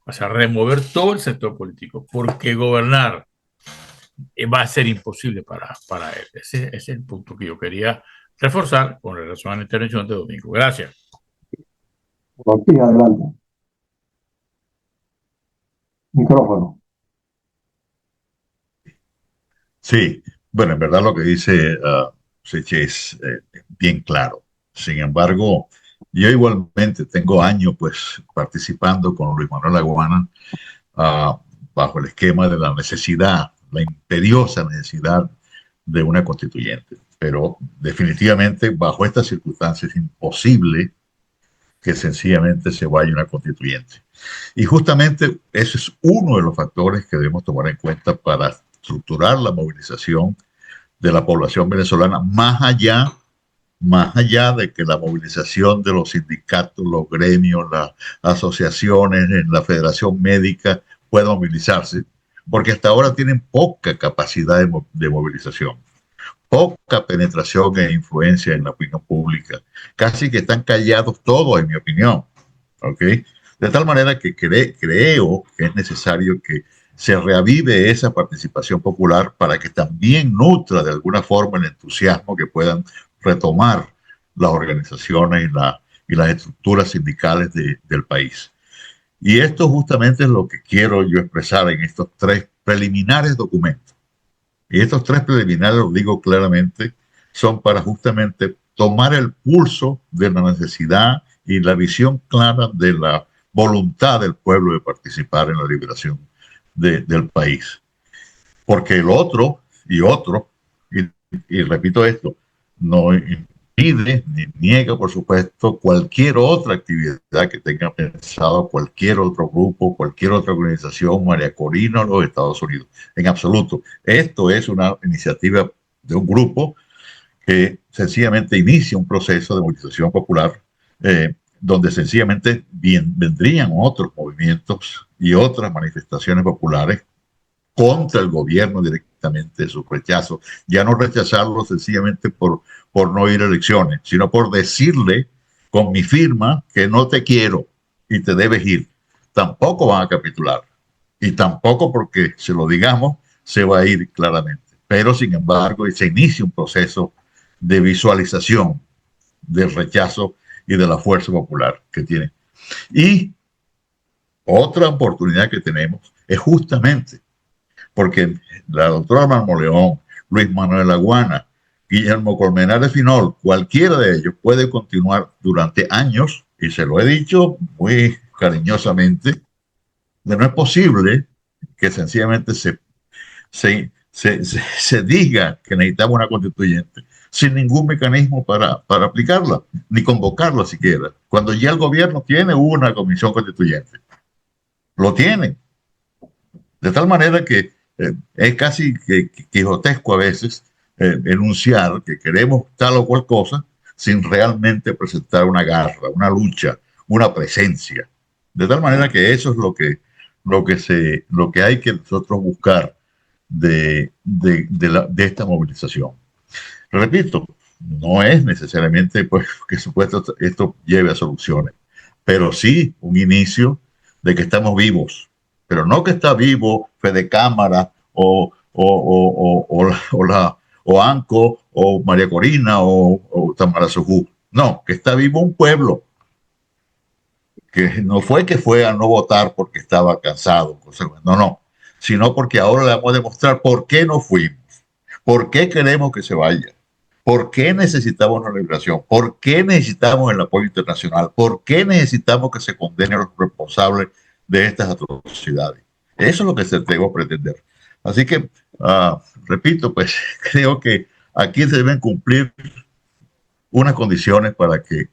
O sea, remover todo el sector político, porque gobernar va a ser imposible para él. Ese es el punto que yo quería reforzar con relación a la intervención de Domingo. Gracias. Sí, adelante. Micrófono. Sí, bueno, en verdad lo que dice Seche es bien claro. Sin embargo, yo igualmente tengo años pues participando con Luis Manuel Aguana uh, bajo el esquema de la necesidad, la imperiosa necesidad de una constituyente. Pero definitivamente bajo estas circunstancias es imposible que sencillamente se vaya una constituyente. Y justamente ese es uno de los factores que debemos tomar en cuenta para estructurar la movilización de la población venezolana, más allá de que la movilización de los sindicatos, los gremios, las asociaciones, la Federación Médica pueda movilizarse, porque hasta ahora tienen poca capacidad de movilización, poca penetración e influencia en la opinión pública, casi que están callados todos, en mi opinión, ¿ok? De tal manera que creo que es necesario que se reavive esa participación popular para que también nutra de alguna forma el entusiasmo que puedan retomar las organizaciones y las estructuras sindicales del país. Y esto justamente es lo que quiero yo expresar en estos tres preliminares documentos. Y estos tres preliminares, lo digo claramente, son para justamente tomar el pulso de la necesidad y la visión clara de la voluntad del pueblo de participar en la liberación del país. Porque el otro, y repito esto, no impide ni niega, por supuesto, cualquier otra actividad que tenga pensado cualquier otro grupo, cualquier otra organización, María Corina o los Estados Unidos. En absoluto. Esto es una iniciativa de un grupo que sencillamente inicia un proceso de movilización popular donde sencillamente vendrían otros movimientos y otras manifestaciones populares contra el gobierno directamente, su rechazo. Ya no rechazarlo sencillamente por no ir a elecciones, sino por decirle con mi firma que no te quiero y te debes ir. Tampoco van a capitular. Y tampoco porque se lo digamos, se va a ir claramente. Pero sin embargo, se inicia un proceso de visualización del rechazo y de la fuerza popular que tiene. Y otra oportunidad que tenemos es justamente porque la doctora Marmoleón, Luis Manuel Aguana, Guillermo Colmenares Finol, cualquiera de ellos puede continuar durante años, y se lo he dicho muy cariñosamente, de no es posible que sencillamente se diga que necesitamos una constituyente sin ningún mecanismo para aplicarla, ni convocarla siquiera, cuando ya el gobierno tiene una comisión constituyente. Lo tiene. De tal manera que es casi quijotesco a veces enunciar que queremos tal o cual cosa sin realmente presentar una garra, una lucha, una presencia. De tal manera que eso es lo que hay que nosotros buscar de esta movilización. Repito, no es necesariamente pues, que supuesto esto lleve a soluciones, pero sí un inicio de que estamos vivos, pero no que está vivo Fede Cámara o Anco o María Corina o Tamara Sojú. No, que está vivo un pueblo, que no fue que fue a no votar porque estaba cansado, no, sino porque ahora le vamos a demostrar por qué no fuimos, por qué queremos que se vaya, por qué necesitamos una liberación, por qué necesitamos el apoyo internacional, por qué necesitamos que se condenen a los responsables de estas atrocidades. Eso es lo que se debe pretender. Así que, repito, pues creo que aquí se deben cumplir unas condiciones para que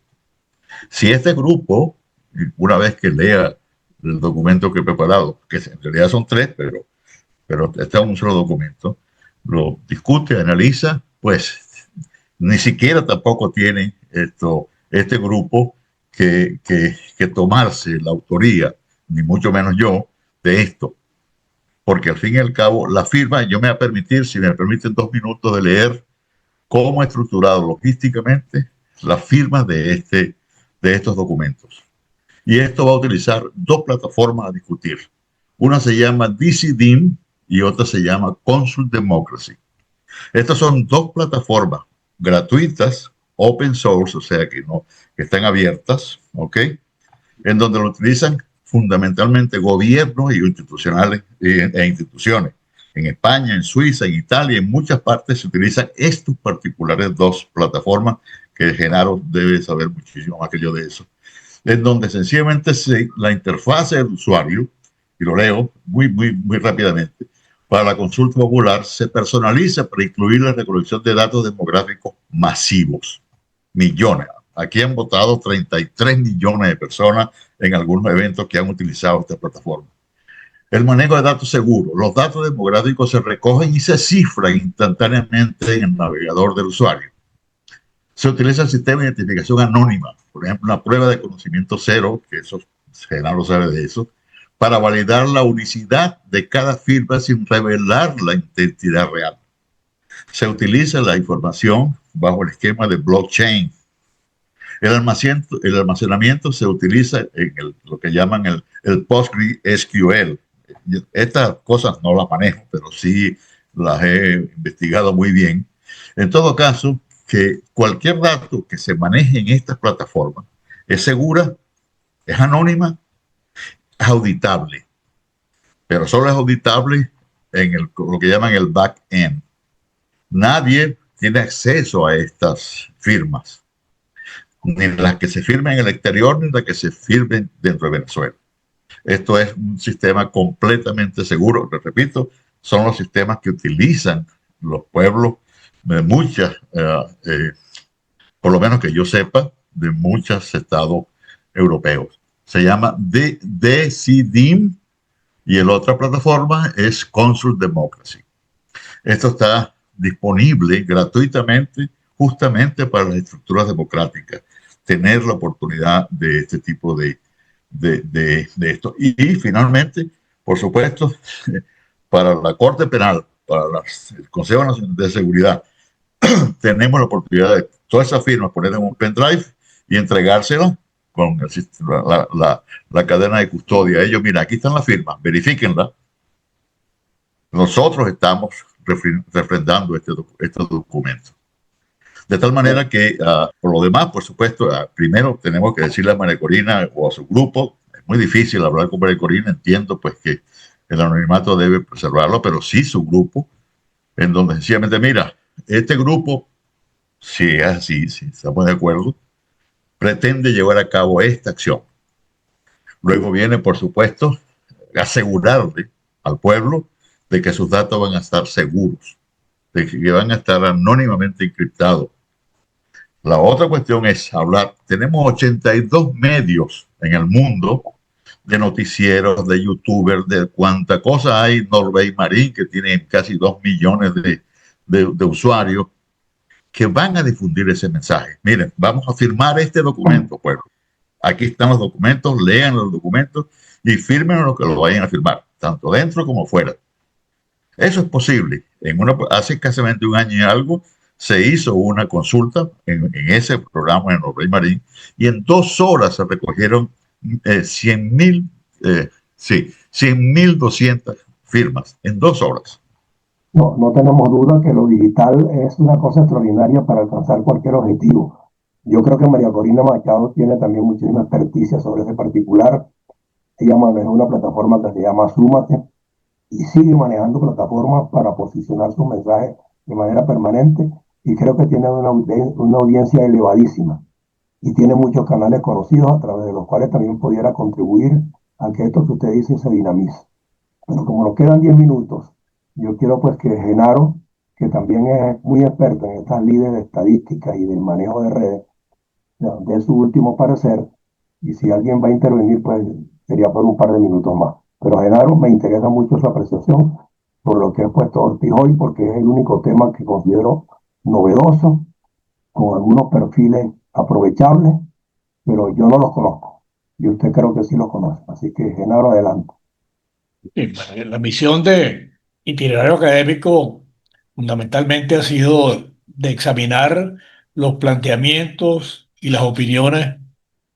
si este grupo, una vez que lea el documento que he preparado, que en realidad son 3, pero está en un solo documento, lo discute, analiza, pues ni siquiera tampoco tiene este grupo que tomarse la autoría, ni mucho menos yo, de esto. Porque al fin y al cabo, la firma, yo me voy a permitir, si me permiten 2 minutos de leer cómo ha estructurado logísticamente la firma de estos documentos. Y esto va a utilizar 2 plataformas a discutir. Una se llama DCDIM y otra se llama Consult Democracy. Estas son 2 plataformas gratuitas, open source, o sea que están abiertas, ¿ok? En donde lo utilizan fundamentalmente gobiernos y institucionales e instituciones. En España, en Suiza, en Italia, en muchas partes se utilizan estos particulares 2 plataformas que Genaro debe saber muchísimo más que yo de eso, en donde sencillamente la interfase del usuario, y lo leo muy rápidamente, para la consulta popular se personaliza para incluir la recolección de datos demográficos masivos. Millones. Aquí han votado 33 millones de personas en algunos eventos que han utilizado esta plataforma. El manejo de datos seguros. Los datos demográficos se recogen y se cifran instantáneamente en el navegador del usuario. Se utiliza el sistema de identificación anónima, por ejemplo, una prueba de conocimiento cero, que eso Genaro sabe de eso, para validar la unicidad de cada firma sin revelar la identidad real. Se utiliza la información bajo el esquema de blockchain. El almacenamiento se utiliza en lo que llaman el PostgreSQL. Estas cosas no las manejo, pero sí las he investigado muy bien. En todo caso, que cualquier dato que se maneje en estas plataformas es segura, es anónima, es auditable, pero solo es auditable en lo que llaman el back-end. Nadie tiene acceso a estas firmas, ni las que se firmen en el exterior, ni las que se firmen dentro de Venezuela. Esto es un sistema completamente seguro. Les repito, son los sistemas que utilizan los pueblos de muchas, por lo menos que yo sepa, de muchos estados europeos. Se llama DCDIM y la otra plataforma es Consult Democracy. Esto está disponible gratuitamente justamente para las estructuras democráticas, tener la oportunidad de este tipo de esto. Y finalmente, por supuesto, para la Corte Penal, para el Consejo Nacional de Seguridad, tenemos la oportunidad de todas esas firmas poner en un pendrive y entregárselas con la cadena de custodia. Ellos, mira, aquí están las firmas, verifíquenlas. Nosotros estamos refrendando estos documentos. De tal manera que, por lo demás, por supuesto, primero tenemos que decirle a María Corina o a su grupo, es muy difícil hablar con María Corina, entiendo pues que el anonimato debe preservarlo, pero sí su grupo, en donde sencillamente, mira, este grupo, si es así, si estamos de acuerdo, pretende llevar a cabo esta acción. Luego viene, por supuesto, asegurarle al pueblo de que sus datos van a estar seguros, de que van a estar anónimamente encriptados. La otra cuestión es hablar. Tenemos 82 medios en el mundo, de noticieros, de youtubers, de cuánta cosa hay. Norbey Marín, que tiene casi 2 millones de usuarios, que van a difundir ese mensaje. Miren, vamos a firmar este documento, pueblo. Aquí están los documentos, lean los documentos y firmen lo que lo vayan a firmar, tanto dentro como fuera. Eso es posible. Hace escasamente un año y algo se hizo una consulta en ese programa en Rey Marín y en 2 horas se recogieron 100.000, sí, 100.200 firmas en 2 horas. No, no tenemos duda que lo digital es una cosa extraordinaria para alcanzar cualquier objetivo. Yo creo que María Corina Machado tiene también muchísima experticia sobre ese particular. Ella maneja una plataforma que se llama Súmate y sigue manejando plataformas para posicionar sus mensajes de manera permanente y creo que tiene una audiencia elevadísima y tiene muchos canales conocidos a través de los cuales también pudiera contribuir a que esto que usted dice se dinamice. Pero como nos quedan 10 minutos, yo quiero pues que Genaro, que también es muy experto en estas líderes de estadística y del manejo de redes, dé su último parecer y si alguien va a intervenir, pues sería por un par de minutos más. Pero Genaro, me interesa mucho su apreciación por lo que he puesto Ortiz hoy, porque es el único tema que considero novedoso, con algunos perfiles aprovechables, pero yo no los conozco. Y usted creo que sí los conoce. Así que, Genaro, adelante. Sí, bueno, la misión de itinerario académico fundamentalmente ha sido de examinar los planteamientos y las opiniones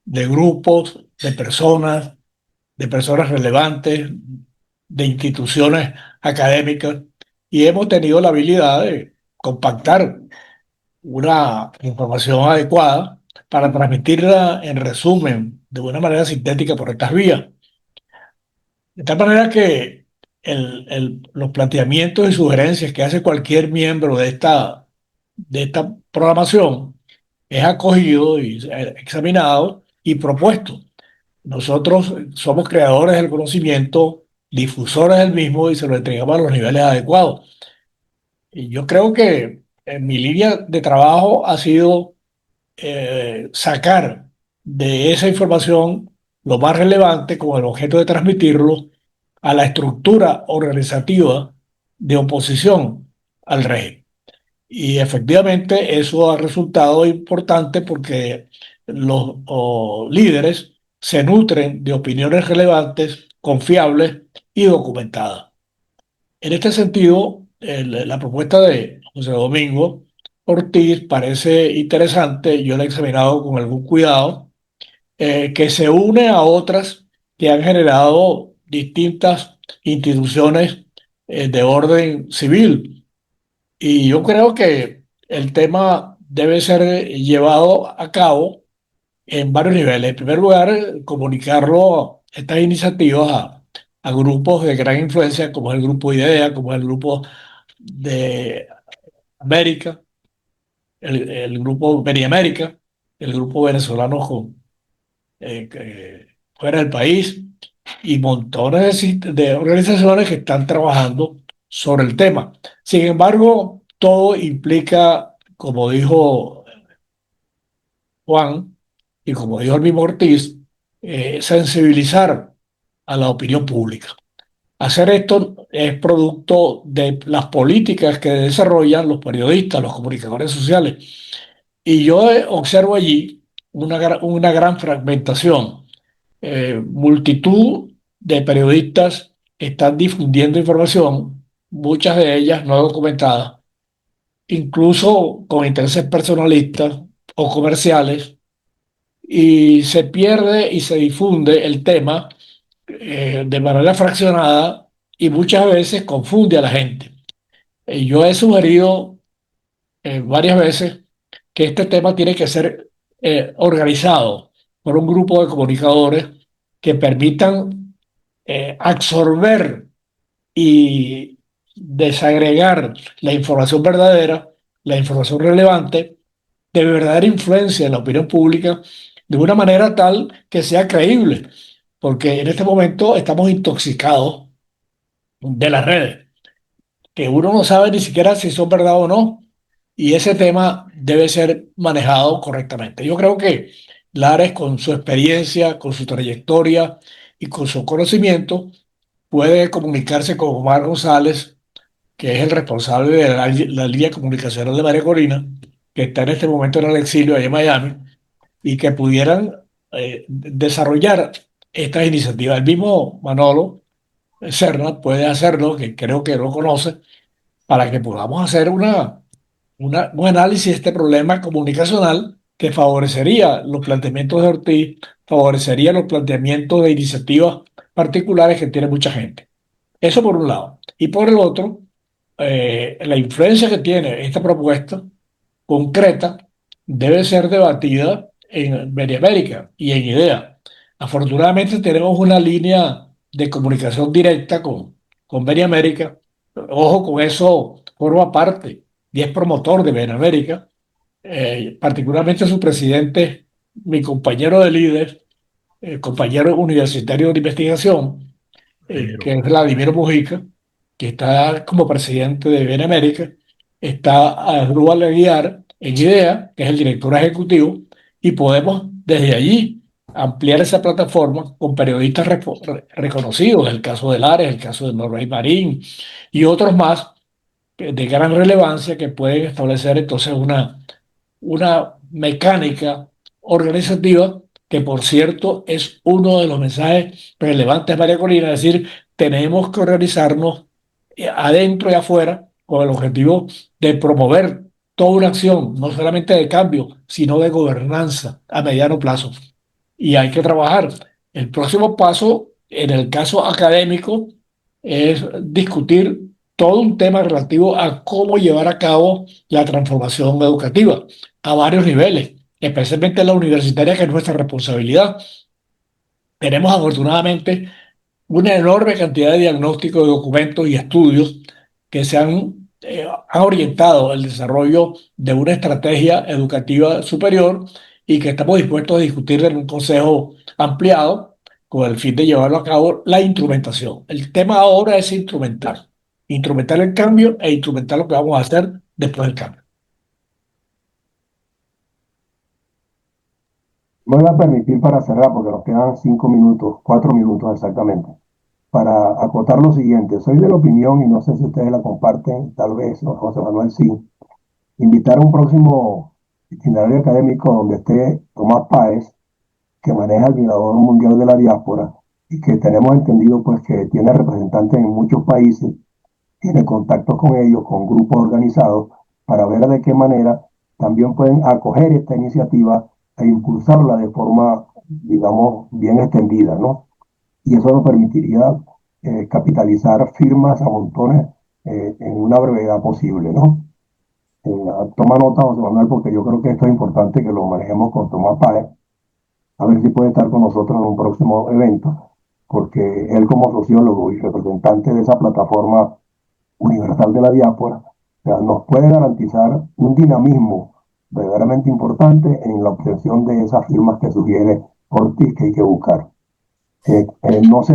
de grupos, de personas relevantes, de instituciones académicas, y hemos tenido la habilidad de compactar una información adecuada para transmitirla en resumen, de una manera sintética por estas vías. De tal manera que los planteamientos y sugerencias que hace cualquier miembro de esta programación es acogido y examinado y propuesto. Nosotros somos creadores del conocimiento, difusores del mismo y se lo entregamos a los niveles adecuados. Y yo creo que mi línea de trabajo ha sido sacar de esa información lo más relevante con el objeto de transmitirlo a la estructura organizativa de oposición al régimen. Y efectivamente eso ha resultado importante porque los líderes se nutren de opiniones relevantes, confiables y documentadas. En este sentido, la propuesta de José Domingo Ortiz parece interesante, yo la he examinado con algún cuidado, que se une a otras que han generado distintas instituciones de orden civil. Y yo creo que el tema debe ser llevado a cabo en varios niveles. En primer lugar, comunicarlo, estas iniciativas, a grupos de gran influencia, como es el grupo IDEA, como es el grupo de América, el grupo Beniamérica, el grupo venezolano fuera del país y montones de organizaciones que están trabajando sobre el tema. Sin embargo, todo implica, como dijo Juan y como dijo el mismo Ortiz, sensibilizar a la opinión pública. Hacer esto es producto de las políticas que desarrollan los periodistas, los comunicadores sociales. Y yo observo allí una gran fragmentación. Multitud de periodistas están difundiendo información, muchas de ellas no documentadas, incluso con intereses personalistas o comerciales, y se pierde y se difunde el tema de manera fraccionada y muchas veces confunde a la gente. Yo he sugerido varias veces que este tema tiene que ser organizado por un grupo de comunicadores que permitan absorber y desagregar la información verdadera, la información relevante, de verdadera influencia en la opinión pública, de una manera tal que sea creíble, porque en este momento estamos intoxicados de las redes, que uno no sabe ni siquiera si son verdad o no, y ese tema debe ser manejado correctamente. Yo creo que Lares, con su experiencia, con su trayectoria y con su conocimiento, puede comunicarse con Omar González, que es el responsable de la línea comunicacional de María Corina, que está en este momento en el exilio allá en Miami, y que pudieran desarrollar estas iniciativas. El mismo Manolo Serna puede hacerlo, que creo que lo conoce, para que podamos hacer un análisis de este problema comunicacional que favorecería los planteamientos de Ortiz, favorecería los planteamientos de iniciativas particulares que tiene mucha gente. Eso por un lado. Y por el otro, la influencia que tiene esta propuesta concreta debe ser debatida en Benemérita y en IDEA. Afortunadamente tenemos una línea de comunicación directa con Benemérita. Ojo, con eso forma parte y es promotor de Benemérita, particularmente su presidente, mi compañero de líder, compañero universitario de investigación, Pero, que es Vladimiro Mujica, que está como presidente de Benemérita, está Asdrúbal Aguiar en IDEA, que es el director ejecutivo, y podemos desde allí ampliar esa plataforma con periodistas reconocidos, el caso de Lares, el caso de Norbert Marín y otros más de gran relevancia que pueden establecer entonces una mecánica organizativa que, por cierto, es uno de los mensajes relevantes, María Corina, es decir, tenemos que organizarnos adentro y afuera con el objetivo de promover toda una acción, no solamente de cambio, sino de gobernanza a mediano plazo. Y hay que trabajar. El próximo paso, en el caso académico, es discutir todo un tema relativo a cómo llevar a cabo la transformación educativa a varios niveles, especialmente en la universitaria, que es nuestra responsabilidad. Tenemos afortunadamente una enorme cantidad de diagnósticos, de documentos y estudios que han orientado el desarrollo de una estrategia educativa superior y que estamos dispuestos a discutir en un consejo ampliado con el fin de llevarlo a cabo la instrumentación. El tema ahora es instrumentar el cambio e instrumentar lo que vamos a hacer después del cambio. Me voy a permitir para cerrar, porque nos quedan 5 minutos, 4 minutos exactamente, para acotar lo siguiente. Soy de la opinión, y no sé si ustedes la comparten, tal vez, ¿no? José Manuel sí, invitar a un próximo itinerario académico donde esté Tomás Páez, que maneja el Mirador Mundial de la Diáspora, y que tenemos entendido pues que tiene representantes en muchos países, tiene contactos con ellos, con grupos organizados, para ver de qué manera también pueden acoger esta iniciativa e impulsarla de forma, digamos, bien extendida, ¿no? Y eso nos permitiría capitalizar firmas a montones en una brevedad posible, ¿no? Toma nota, José Manuel, porque yo creo que esto es importante que lo manejemos con Tomás Páez, a ver si puede estar con nosotros en un próximo evento, porque él como sociólogo y representante de esa plataforma universal de la diáspora, o sea, nos puede garantizar un dinamismo verdaderamente importante en la obtención de esas firmas que sugiere Ortiz que hay que buscar. No sé,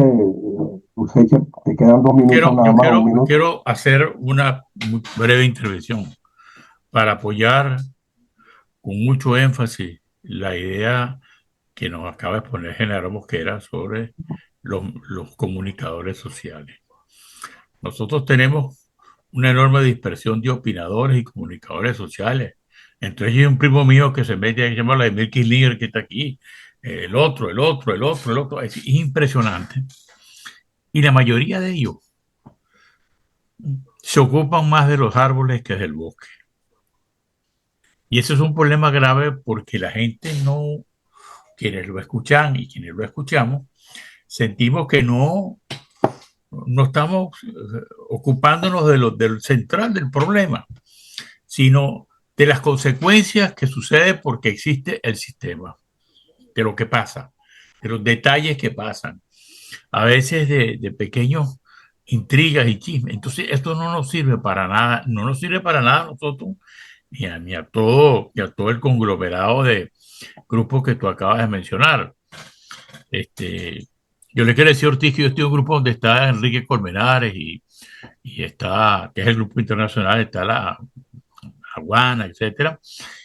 Useche, te quedan 2 minutos nada más, un minuto. quiero hacer una muy breve intervención para apoyar con mucho énfasis la idea que nos acaba de exponer Genaro Mosquera sobre los comunicadores sociales. Nosotros tenemos una enorme dispersión de opinadores y comunicadores sociales. Entre ellos hay un primo mío que se mete, que se llama Vladimir Kirchner, que está aquí, el otro. Es impresionante. Y la mayoría de ellos se ocupan más de los árboles que del bosque. Y eso es un problema grave porque la gente no, quienes lo escuchan y quienes lo escuchamos, sentimos que no estamos ocupándonos del central del problema, sino de las consecuencias que suceden porque existe el sistema, de lo que pasa, de los detalles que pasan, a veces de pequeños intrigas y chismes. Entonces, esto no nos sirve para nada, no nos sirve para nada a nosotros, ni a todo el conglomerado de grupos que tú acabas de mencionar. Yo le quiero decir a Ortiz que yo estoy en un grupo donde está Enrique Colmenares y está, que es el grupo internacional, está la Aguana, etcétera,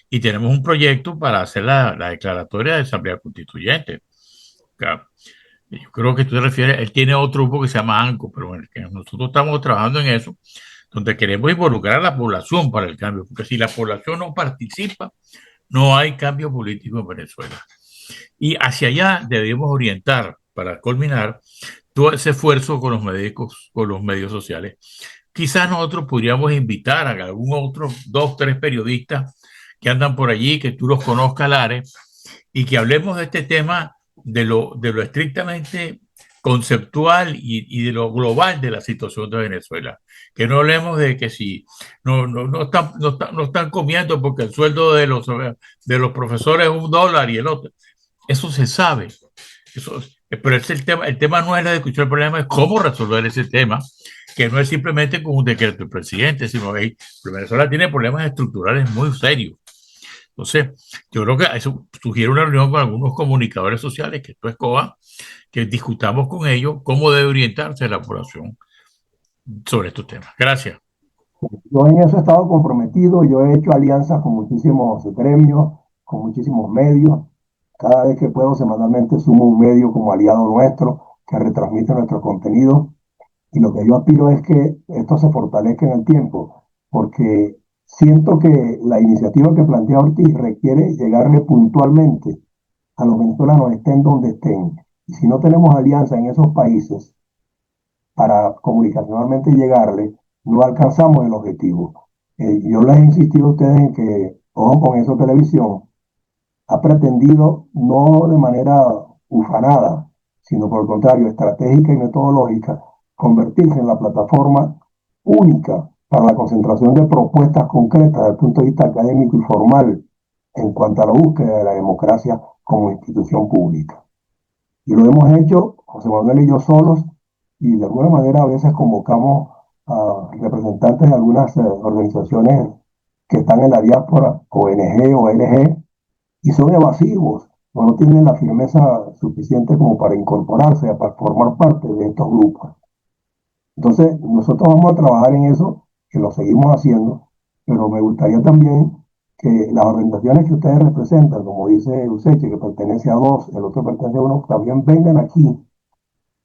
y tenemos un proyecto para hacer la declaratoria de Asamblea Constituyente. Claro. Yo creo que tú te refieres, él tiene otro grupo que se llama ANCO, pero bueno, que nosotros estamos trabajando en eso, donde queremos involucrar a la población para el cambio, porque si la población no participa, no hay cambio político en Venezuela. Y hacia allá debemos orientar para culminar todo ese esfuerzo con los médicos, con los medios sociales. Quizás nosotros podríamos invitar a algún otro, 2, 3 periodistas que andan por allí, que tú los conozcas, Lares, y que hablemos de este tema de lo estrictamente conceptual y de lo global de la situación de Venezuela. Que no hablemos de que si no están comiendo porque el sueldo de los profesores es $1 y el otro. Eso se sabe. Eso, pero el tema no es la discusión, el problema es cómo resolver ese tema, que no es simplemente con un decreto del presidente, sino que Venezuela tiene problemas estructurales muy serios. Entonces, yo creo que eso sugiere una reunión con algunos comunicadores sociales, que esto es COA, que discutamos con ellos cómo debe orientarse la población sobre estos temas. Gracias. Yo en eso he estado comprometido, yo he hecho alianzas con muchísimos gremios, con muchísimos medios. Cada vez que puedo, semanalmente sumo un medio como aliado nuestro que retransmite nuestro contenido. Y lo que yo aspiro es que esto se fortalezca en el tiempo, porque siento que la iniciativa que plantea Ortiz requiere llegarle puntualmente a los venezolanos, estén donde estén. Y si no tenemos alianza en esos países para comunicacionalmente llegarle, no alcanzamos el objetivo. Yo les he insistido a ustedes en que, ojo con eso, televisión ha pretendido no de manera ufanada, sino por el contrario, estratégica y metodológica, convertirse en la plataforma única para la concentración de propuestas concretas desde el punto de vista académico y formal en cuanto a la búsqueda de la democracia como institución pública. Y lo hemos hecho, José Manuel y yo solos, y de alguna manera a veces convocamos a representantes de algunas organizaciones que están en la diáspora, ONG o LG, y son evasivos, no tienen la firmeza suficiente como para incorporarse, para formar parte de estos grupos. Entonces, nosotros vamos a trabajar en eso, que lo seguimos haciendo, pero me gustaría también que las organizaciones que ustedes representan, como dice Useche, que pertenece a dos, el otro pertenece a uno, también vengan aquí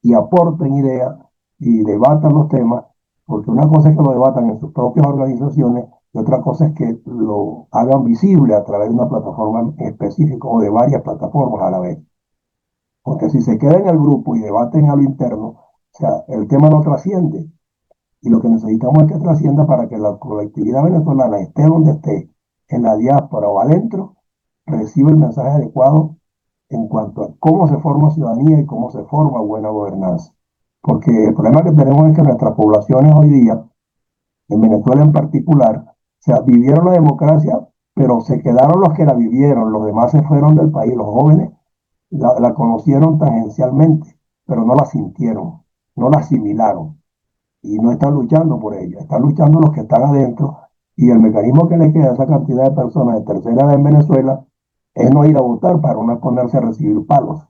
y aporten ideas y debatan los temas, porque una cosa es que lo debatan en sus propias organizaciones y otra cosa es que lo hagan visible a través de una plataforma específica o de varias plataformas a la vez. Porque si se queda en el grupo y debaten a lo interno, o sea, el tema no trasciende. Y lo que necesitamos es que trascienda para que la colectividad venezolana, esté donde esté, en la diáspora o adentro, reciba el mensaje adecuado en cuanto a cómo se forma ciudadanía y cómo se forma buena gobernanza. Porque el problema que tenemos es que nuestras poblaciones hoy día, en Venezuela en particular, o sea, vivieron la democracia, pero se quedaron los que la vivieron, los demás se fueron del país, los jóvenes la conocieron tangencialmente, pero no la sintieron, no la asimilaron y no están luchando por ella, están luchando los que están adentro y el mecanismo que le queda a esa cantidad de personas de tercera edad en Venezuela es no ir a votar para no ponerse a recibir palos,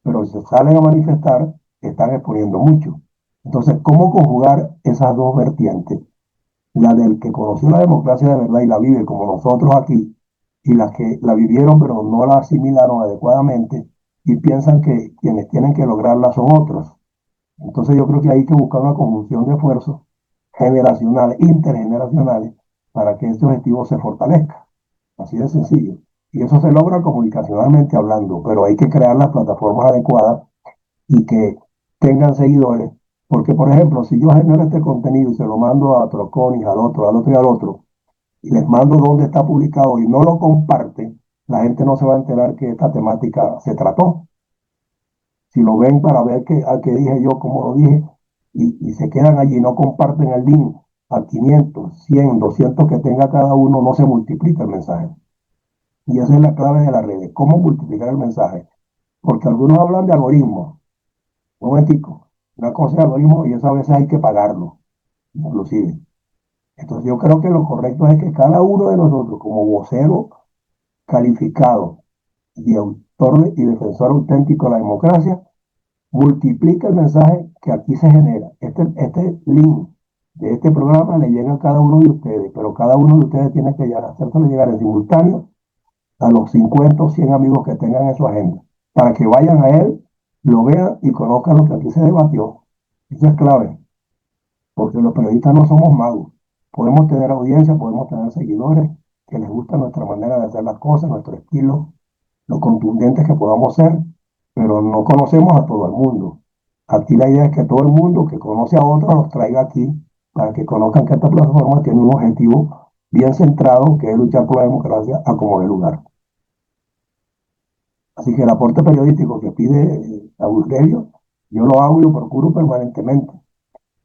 pero si se salen a manifestar, están exponiendo mucho. Entonces, ¿cómo conjugar esas dos vertientes? La del que conoció la democracia de verdad y la vive como nosotros aquí, y las que la vivieron pero no la asimilaron adecuadamente y piensan que quienes tienen que lograrla son otros. Entonces yo creo que hay que buscar una conjunción de esfuerzos generacionales, intergeneracionales, para que este objetivo se fortalezca. Así de sencillo. Y eso se logra comunicacionalmente hablando, pero hay que crear las plataformas adecuadas y que tengan seguidores. Porque, por ejemplo, si yo genero este contenido y se lo mando a Troconis, al otro y al otro, y les mando dónde está publicado y no lo comparten, la gente no se va a enterar que esta temática se trató. Si lo ven para ver a qué dije yo, cómo lo dije, y se quedan allí, no comparten el link a 500, 100, 200 que tenga cada uno, no se multiplica el mensaje. Y esa es la clave de las redes, cómo multiplicar el mensaje. Porque algunos hablan de algoritmos. Un momentico, una cosa es algoritmo y eso a veces hay que pagarlo, inclusive. Entonces yo creo que lo correcto es que cada uno de nosotros, como vocero calificado y autor y defensor auténtico de la democracia, multiplica el mensaje que aquí se genera. Este link de este programa le llega a cada uno de ustedes, pero cada uno de ustedes tiene que hacérselo llegar en simultáneo a los 50 o 100 amigos que tengan en su agenda, para que vayan a él, lo vean y conozcan lo que aquí se debatió. Eso es clave, porque los periodistas no somos magos. Podemos tener audiencia, podemos tener seguidores que les gusta nuestra manera de hacer las cosas, nuestro estilo, lo contundentes que podamos ser, pero no conocemos a todo el mundo. Aquí la idea es que todo el mundo que conoce a otros los traiga aquí para que conozcan que esta plataforma tiene un objetivo bien centrado, que es luchar por la democracia a como de lugar. Así que el aporte periodístico que pide Aurelio, yo lo hago y lo procuro permanentemente,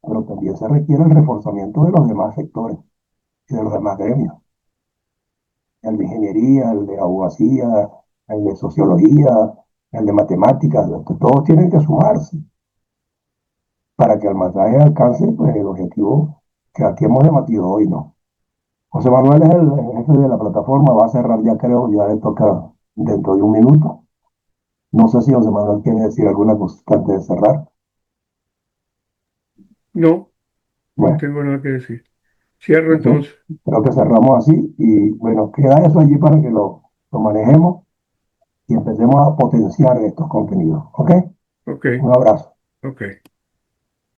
pero también se requiere el reforzamiento de los demás sectores y de los demás gremios, el de ingeniería, el de abogacía, el de sociología, el de matemáticas, todos tienen que sumarse para que el mensaje alcance pues, el objetivo que aquí hemos debatido hoy, ¿no? José Manuel es el jefe de la plataforma, va a cerrar ya creo, ya le toca dentro de un minuto. No sé si José Manuel quiere decir alguna cosa antes de cerrar. No, no Bueno, tengo nada que decir. Cierro entonces entonces. creo que cerramos así y bueno, queda eso allí para que lo manejemos y empecemos a potenciar estos contenidos. ¿Ok? Ok, Un abrazo. ok.